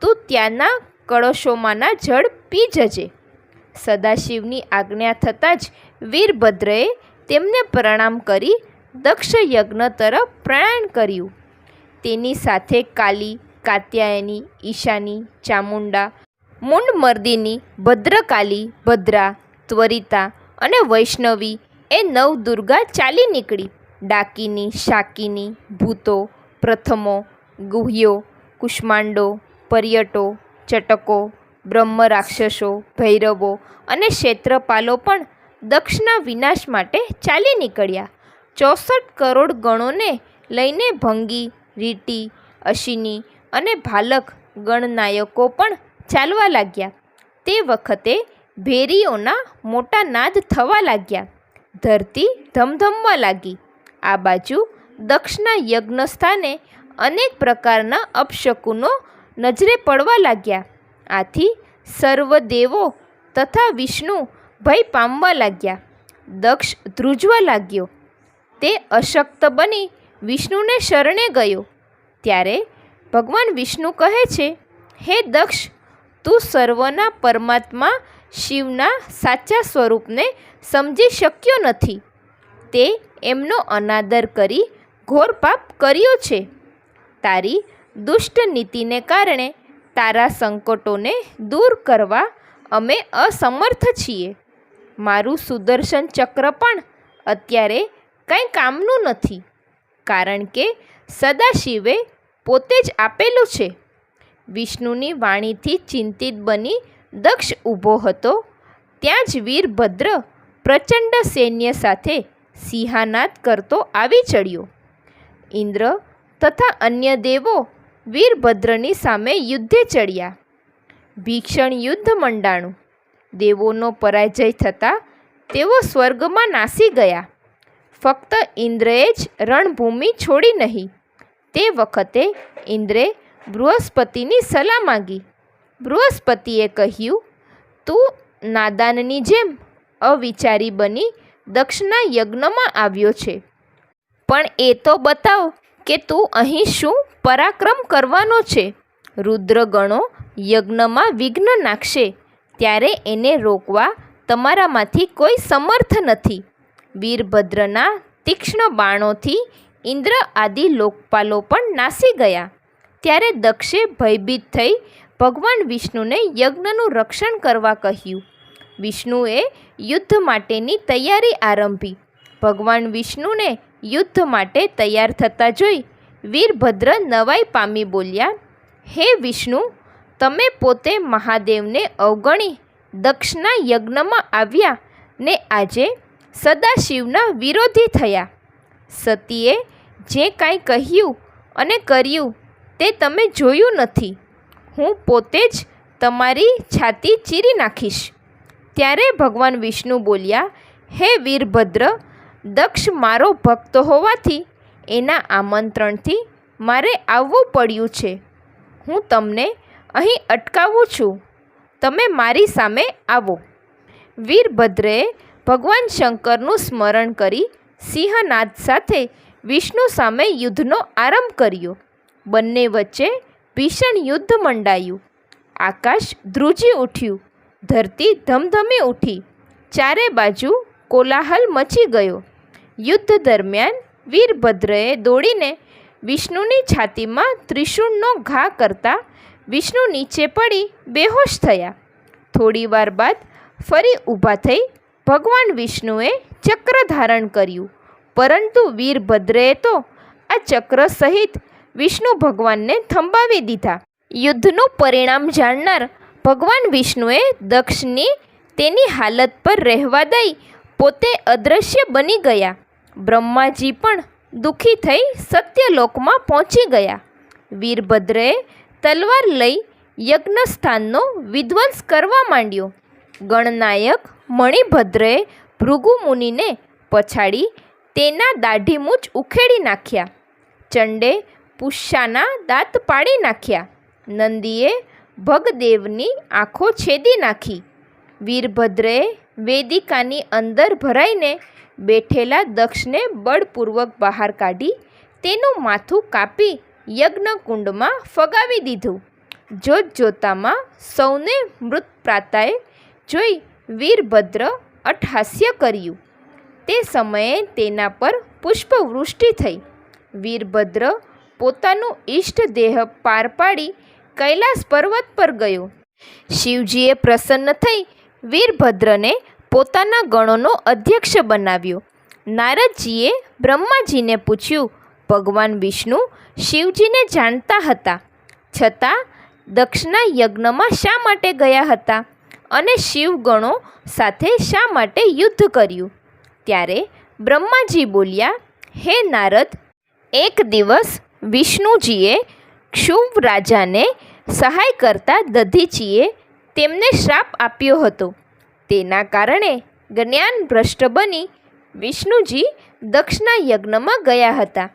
તું ત્યાંના કળશોમાંના જળ પી જજે. સદાશિવની આજ્ઞા થતાં જ વીરભદ્રએ તેમને પ્રણામ કરી દક્ષ યજ્ઞ તરફ પ્રયાણ કર્યું. તેની સાથે કાલી, કાત્યાયની, ઈશાની, ચામુંડા, મુંડમર્દિની, ભદ્રકાલી, ભદ્રા, ત્વરિતા અને વૈષ્ણવી એ નવદુર્ગા ચાલી નીકળી. ડાકિની, શાકિની, ભૂતો, પ્રથમો, ગુહ્યો, કુષ્માંડો, પર્યટો, ચટકો, બ્રહ્મ રાક્ષસો, ભૈરવો અને ક્ષેત્રપાલો પણ દક્ષના વિનાશ માટે ચાલી નીકળ્યા. 64 કરોડ ગણોને લઈને ભંગી, રીટી, અશિની અને ભાલક ગણનાયકો પણ ચાલવા લાગ્યા. તે વખતે ભેરીઓના મોટા નાદ થવા લાગ્યા. ધરતી ધમધમવા લાગી. આ બાજુ દક્ષના યજ્ઞ સ્થાને અનેક પ્રકારના અપશકુનો નજરે પડવા લાગ્યા. આથી સર્વ દેવો તથા વિષ્ણુ ભય પામવા લાગ્યા. દક્ષ ધ્રુજવા લાગ્યો. તે અશક્ત બની વિષ્ણુને શરણે ગયો. ત્યારે ભગવાન વિષ્ણુ કહે છે, હે દક્ષ, તું સર્વના પરમાત્મા શિવના સાચા સ્વરૂપને સમજી શક્યો નથી. તે એમનો અનાદર કરી ઘોર પાપ કર્યો છે. તારી દુષ્ટ નીતિને કારણે તારા સંકટોને દૂર કરવા અમે અસમર્થ છીએ. મારું સુદર્શન ચક્ર પણ અત્યારે કંઈ કામનું નથી, કારણ કે સદાશિવે પોતે જ આપેલું છે. વિષ્ણુની વાણીથી ચિંતિત બની દક્ષ ઊભો હતો. ત્યાં જ વીરભદ્ર પ્રચંડ સૈન્ય સાથે સિંહાનાદ કરતો આવી ચડ્યો. ઇન્દ્ર તથા અન્ય દેવો વીરભદ્રની સામે યુદ્ધે ચડ્યા. ભીષણ યુદ્ધ મંડાણું. દેવોનો પરાજય થતાં તેઓ સ્વર્ગમાં નાસી ગયા. ફક્ત ઇન્દ્રએ જ રણભૂમિ છોડી નહીં. તે વખતે ઇન્દ્રે બૃહસ્પતિની સલાહ માગી. બૃહસ્પતિએ કહ્યું, તું નાદાનની જેમ અવિચારી બની દક્ષના યજ્ઞમાં આવ્યો છે, પણ એ તો બતાવ કે તું અહીં શું પરાક્રમ કરવાનો છે. રુદ્રગણો યજ્ઞમાં વિઘ્ન નાખશે ત્યારે એને રોકવા તમારામાંથી કોઈ સમર્થ નથી. વીરભદ્રના તીક્ષ્ણ બાણોથી ઇન્દ્ર આદિ લોકપાલો પણ નાસી ગયા. ત્યારે દક્ષે ભયભીત થઈ ભગવાન વિષ્ણુને યજ્ઞનું રક્ષણ કરવા કહ્યું. વિષ્ણુએ યુદ્ધ માટેની તૈયારી આરંભી. ભગવાન વિષ્ણુને યુદ્ધ માટે તૈયાર થતા જોઈ વીરભદ્ર નવાઈ પામી બોલ્યા, હે વિષ્ણુ, તમે પોતે મહાદેવને અવગણી દક્ષના યજ્ઞમાં આવ્યા ને આજે સદાશિવના વિરોધી થયા. સતીએ જે કાંઈ કહ્યું અને કર્યું તે તમે જોયું નથી. હું પોતે જ તમારી છાતી ચીરી નાખીશ. ત્યારે ભગવાન વિષ્ણુ બોલ્યા, હે વીરભદ્ર, દક્ષ મારો ભક્ત હોવાથી એના આમંત્રણથી મારે આવવું પડ્યું છે. હું તમને અહીં અટકાવું છું. તમે મારી સામે આવો. વીરભદ્રએ ભગવાન શંકરનું સ્મરણ કરી સિંહનાદ સાથે વિષ્ણુ સામે યુદ્ધનો આરંભ કર્યો. બંને વચ્ચે ભીષણ યુદ્ધ મંડાયું. આકાશ ધ્રુજી ઉઠ્યું, ધરતી ધમધમી ઉઠી, ચારે બાજુ કોલાહલ મચી ગયો. યુદ્ધ દરમિયાન વીરભદ્રએ દોડીને વિષ્ણુની છાતીમાં ત્રિશૂળનો ઘા કરતા વિષ્ણુ નીચે પડી બેહોશ થયા. થોડીવાર બાદ ફરી ઊભા થઈ ભગવાન વિષ્ણુએ ચક્ર ધારણ કર્યું, પરંતુ વીરભદ્રએ તો આ ચક્ર સહિત વિષ્ણુ ભગવાનને થંભાવી દીધા. યુદ્ધનું પરિણામ જાણનાર ભગવાન વિષ્ણુએ દક્ષની તેની હાલત પર રહેવા દઈ પોતે અદૃશ્ય બની ગયા. બ્રહ્માજી પણ દુઃખી થઈ સત્યલોકમાં પહોંચી ગયા. વીરભદ્રએ તલવાર લઈ યજ્ઞસ્થાનનો વિધ્વંસ કરવા માંડ્યો. ગણનાયક મણિભદ્રએ ભૃગુ મુનિને પછાડી તેના દાઢીમૂછ ઉખેડી નાખ્યા. ચંડે પુષ્યાના દાંત પાડી નાખ્યા. નંદીએ ભગદેવની આંખો છેદી નાખી. વીરભદ્રએ વેદિકાની અંદર ભરાઈને બેઠેલા દક્ષને બળપૂર્વક બહાર કાઢી તેનું માથું કાપી યજ્ઞકુંડમાં ફગાવી દીધું. જોતજોતામાં સૌને મૃત પ્રાતાએ જોઈ વીરભદ્ર અટ્ટહાસ્ય કર્યું. તે સમયે તેના પર પુષ્પવૃષ્ટિ થઈ. વીરભદ્ર પોતાનું ઈષ્ટદેહ પાર પાડી કૈલાસ પર્વત પર ગયો. શિવજીએ પ્રસન્ન થઈ વીરભદ્રને પોતાના ગણોનો અધ્યક્ષ બનાવ્યો. નારદજીએ બ્રહ્માજીને પૂછ્યું, ભગવાન વિષ્ણુ શિવજીને જાણતા હતા, છતાં દક્ષના યજ્ઞમાં શા માટે ગયા હતા અને શિવગણો સાથે શા માટે યુદ્ધ કર્યું? ત્યારે બ્રહ્માજી બોલ્યા, હે નારદ, એક દિવસ વિષ્ણુજીએ ક્ષુભ રાજાને સહાય કરતા દધીચીએ તેમને શ્રાપ આપ્યો હતો. તેના કારણે જ્ઞાનભ્રષ્ટ બની વિષ્ણુજી દક્ષના યજ્ઞમાં ગયા હતા.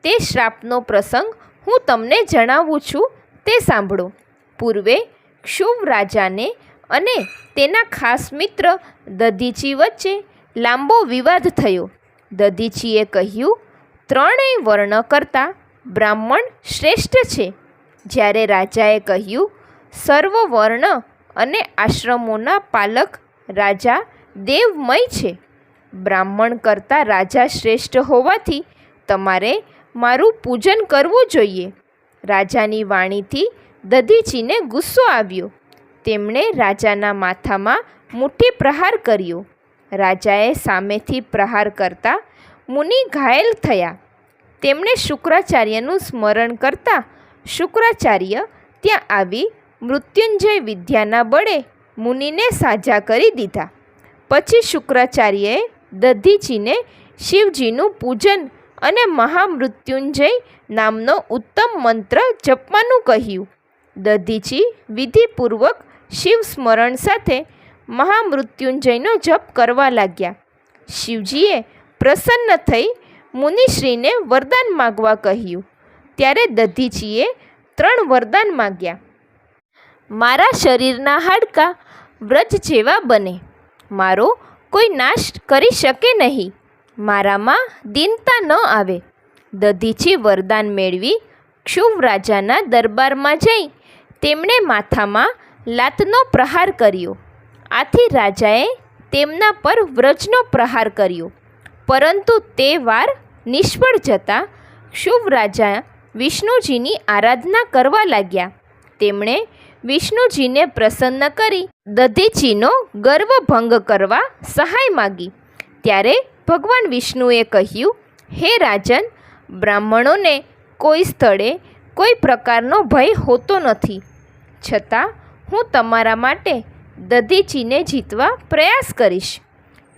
તે શ્રાપનો પ્રસંગ હું તમને જણાવું છું, તે સાંભળો. પૂર્વે ક્ષુભ રાજાને અને તેના ખાસ મિત્ર દધીચી વચ્ચે લાંબો વિવાદ થયો. દધીચીએ કહ્યું, ત્રણેય વર્ણ કરતાં બ્રાહ્મણ શ્રેષ્ઠ છે, જ્યારે રાજાએ કહ્યું, સર્વ વર્ણ અને આશ્રમોના પાલક રાજા દેવમય છે. બ્રાહ્મણ કરતાં રાજા શ્રેષ્ઠ હોવાથી તમારે મારું પૂજન કરવું જોઈએ. રાજાની વાણીથી દધીચીને ગુસ્સો આવ્યો. તેમણે રાજાના માથામાં મુઠ્ઠી પ્રહાર કર્યો. રાજાએ સામેથી પ્રહાર કરતા મુનિ ઘાયલ થયા. તેમણે શુક્રાચાર્યનું સ્મરણ કરતા શુક્રાચાર્ય ત્યાં આવી મૃત્યુંજય વિદ્યાના બળે મુનિને સાજા કરી દીધા. પછી શુક્રાચાર્યએ દધીચીને શિવજીનું પૂજન અને મહામૃત્યુંજય નામનો ઉત્તમ મંત્ર જપવાનું કહ્યું. દધીચી વિધિપૂર્વક શિવ સ્મરણ સાથે મહામૃત્યુંજયનો જપ કરવા લાગ્યા. શિવજીએ પ્રસન્ન થઈ મુનિશ્રીને વરદાન માગવા કહ્યું. ત્યારે દધીચીએ 3 વરદાન માગ્યા. મારા શરીરના હાડકાં વ્રજ જેવા બને, મારો કોઈ નાશ કરી શકે નહીં, મારામાં દીનતા ન આવે. દધીચી વરદાન મેળવી ક્ષુભ રાજાના દરબારમાં જઈ તેમણે માથામાં લાતનો પ્રહાર કર્યો. આથી રાજાએ તેમના પર વ્રજનો પ્રહાર કર્યો, પરંતુ તે વાર નિષ્ફળ જતાં ક્ષુભ રાજા વિષ્ણુજીની આરાધના કરવા લાગ્યા. તેમણે વિષ્ણુજીને પ્રસન્ન કરી દધીચીનો ગર્વભંગ કરવા સહાય માગી. ત્યારે ભગવાન વિષ્ણુએ કહ્યું, હે રાજન, બ્રાહ્મણોને કોઈ સ્થળે કોઈ પ્રકારનો ભય હોતો નથી, છતાં હું તમારા માટે દધીચીને જીતવા પ્રયાસ કરીશ.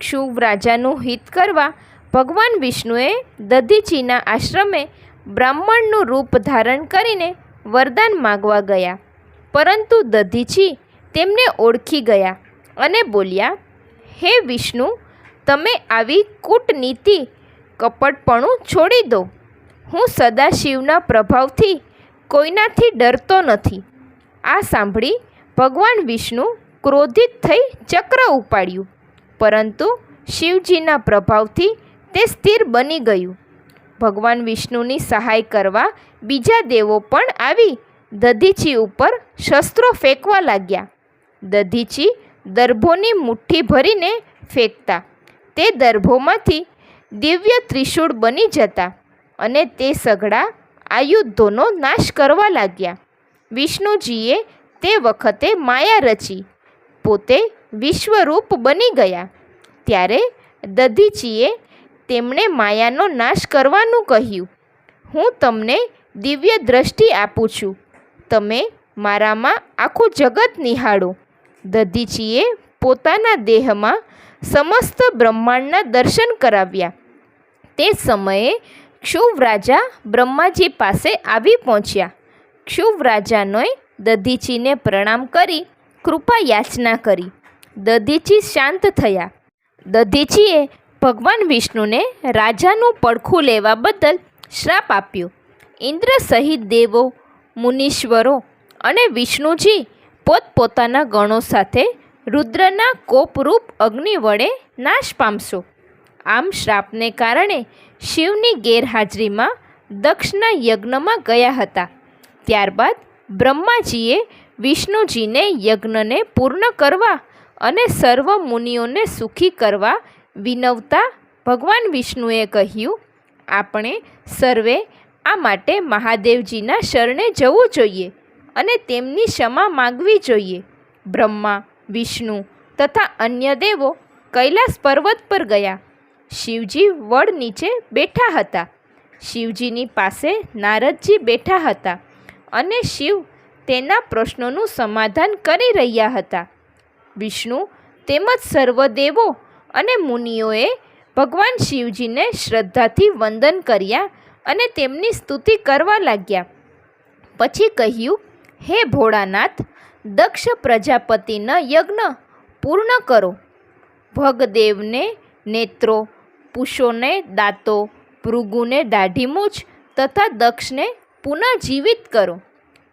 ક્ષુભ રાજાનું હિત કરવા ભગવાન વિષ્ણુએ દધીચીના આશ્રમે બ્રાહ્મણનું રૂપ ધારણ કરીને વરદાન માગવા ગયા, પરંતુ દધીચી તેમને ઓળખી ગયા અને બોલ્યા, હે વિષ્ણુ, તમે આવી કૂટનીતિ કપટપણું છોડી દો. હું સદાશિવના પ્રભાવથી કોઈનાથી ડરતો નથી. આ સાંભળી ભગવાન વિષ્ણુ ક્રોધિત થઈ ચક્ર ઉપાડ્યું, પરંતુ શિવજીના પ્રભાવથી તે સ્થિર બની ગયું. ભગવાન વિષ્ણુની સહાય કરવા બીજા દેવો પણ આવી દધીચી ઉપર શસ્ત્રો ફેંકવા લાગ્યા. દધીચી દર્ભોની મુઠ્ઠી ભરીને ફેંકતા તે દર્ભોમાંથી દિવ્ય ત્રિશૂળ બની જતા અને તે સઘળા આયુધોનો નાશ કરવા લાગ્યા. વિષ્ણુજીએ તે વખતે માયા રચી પોતે વિશ્વરૂપ બની ગયા. ત્યારે દધીચીએ તેમણે માયાનો નાશ કરવાનું કહ્યું. હું તમને દિવ્ય દ્રષ્ટિ આપું છું, તમે મારામાં આખું જગત નિહાળો. દધીચીએ પોતાના દેહમાં સમસ્ત બ્રહ્માંડના દર્શન કરાવ્યા. તે સમયે ક્ષુવ રાજા બ્રહ્માજી પાસે આવી પહોંચ્યા. ક્ષુવ રાજાનોએ દધીચીને પ્રણામ કરી કૃપા યાચના કરી. દધીચી શાંત થયા. દધીચીએ ભગવાન વિષ્ણુને રાજાનું પડખું લેવા બદલ શ્રાપ આપ્યો. ઇન્દ્ર સહિત દેવો, મુનીશ્વરો અને વિષ્ણુજી પોતપોતાના ગણો સાથે રુદ્રના કોપરૂપ અગ્નિ વડે નાશ પામશો. આમ શ્રાપને કારણે શિવની ગેરહાજરીમાં દક્ષના યજ્ઞમાં ગયા હતા. ત્યારબાદ બ્રહ્માજીએ વિષ્ણુજીને યજ્ઞને પૂર્ણ કરવા અને સર્વ મુનિઓને સુખી કરવા વિનવતા ભગવાન વિષ્ણુએ કહ્યું, આપણે સર્વે આ માટે મહાદેવજીના શરણે જવું જોઈએ અને તેમની ક્ષમા માગવી જોઈએ. બ્રહ્મા, વિષ્ણુ તથા અન્ય દેવો કૈલાસ પર્વત પર ગયા. શિવજી વડ નીચે બેઠા હતા. શિવજીની પાસે નારદજી બેઠા હતા અને શિવ તેના પ્રશ્નોનું સમાધાન કરી રહ્યા હતા. વિષ્ણુ તેમજ સર્વદેવો અને મુનિઓએ ભગવાન શિવજીને શ્રદ્ધાથી વંદન કર્યા અને તેમની સ્તુતિ કરવા લાગ્યા. પછી કહ્યું, હે ભોળાનાથ, દક્ષ પ્રજાપતિના યજ્ઞ પૂર્ણ કરો. ભગદેવને નેત્રો, પૂષોને દાંતો, ભૃગુને દાઢીમૂછ તથા દક્ષને પુનઃજીવિત કરો.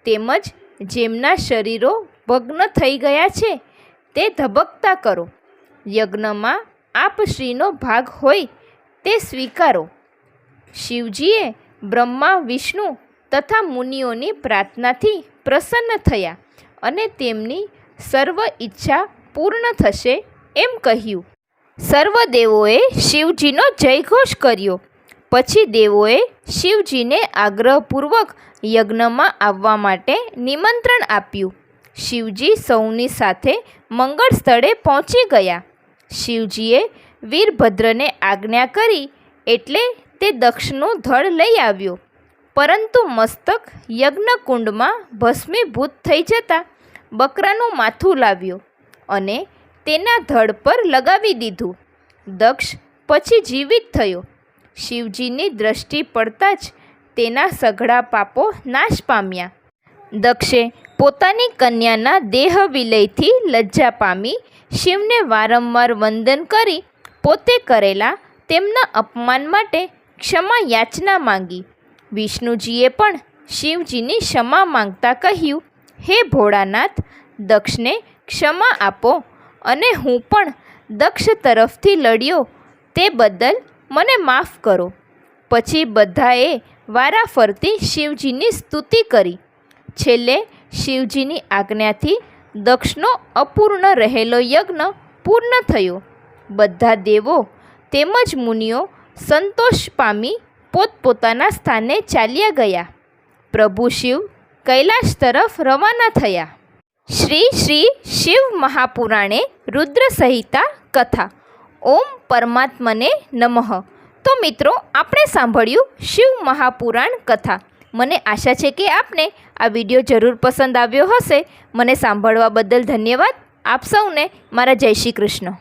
તેમજ જેમના શરીરો ભગ્ન થઈ ગયા છે તે ધબકતા કરો. યજ્ઞમાં આપ શ્રીનો ભાગ હોય તે સ્વીકારો. શિવજીએ બ્રહ્મા, વિષ્ણુ તથા મુનિઓની પ્રાર્થનાથી પ્રસન્ન થયા અને તેમની સર્વ ઈચ્છા પૂર્ણ થશે એમ કહ્યું. સર્વ દેવોએ શિવજીનો જયઘોષ કર્યો. પછી દેવોએ શિવજીને આગ્રહપૂર્વક યજ્ઞમાં આવવા માટે નિમંત્રણ આપ્યું. શિવજી સૌની સાથે મંગળ સ્થળે પહોંચી ગયા. શિવજીએ વીરભદ્રને આજ્ઞા કરી એટલે તે દક્ષનું ધડ લઈ આવ્યો, પરંતુ મસ્તક યજ્ઞકુંડમાં ભસ્મીભૂત થઈ જતાં બકરાનું માથું લાવ્યો અને તેના ધડ પર લગાવી દીધું. દક્ષ પછી જીવિત થયો. શિવજીની દ્રષ્ટિ પડતાં જ તેના સઘળા પાપો નાશ પામ્યા. દક્ષે પોતાની કન્યાના દેહ વિલયથી લજ્જા પામી શિવને વારંવાર વંદન કરી પોતે કરેલા તેમના અપમાન માટે ક્ષમા યાચના માંગી. વિષ્ણુજીએ પણ શિવજીની ક્ષમા માંગતા કહ્યું, હે ભોળાનાથ, દક્ષને ક્ષમા આપો અને હું પણ દક્ષ તરફથી લડ્યો તે બદલ મને માફ કરો. પછી બધાએ વારાફરતી શિવજીની સ્તુતિ કરી. છેલ્લે શિવજીની આજ્ઞાથી દક્ષનો અપૂર્ણ રહેલો યજ્ઞ પૂર્ણ થયો. બધા દેવો તેમજ મુનિઓ સંતોષ પામી પોતપોતાના સ્થાને ચાલ્યા ગયા. પ્રભુ શિવ કૈલાશ તરફ રવાના થયા. શ્રી શ્રી શિવ મહાપુરાણે રુદ્ર સંહિતા કથા. ઓમ પરમાત્મને નમઃ. તો મિત્રો, આપણે સાંભળ્યું શિવ મહાપુરાણ કથા. મને આશા છે કે આપને આ વિડીયો જરૂર પસંદ આવ્યો હશે. મને સાંભળવા બદલ ધન્યવાદ. આપ સૌને મારા જય શ્રી કૃષ્ણ.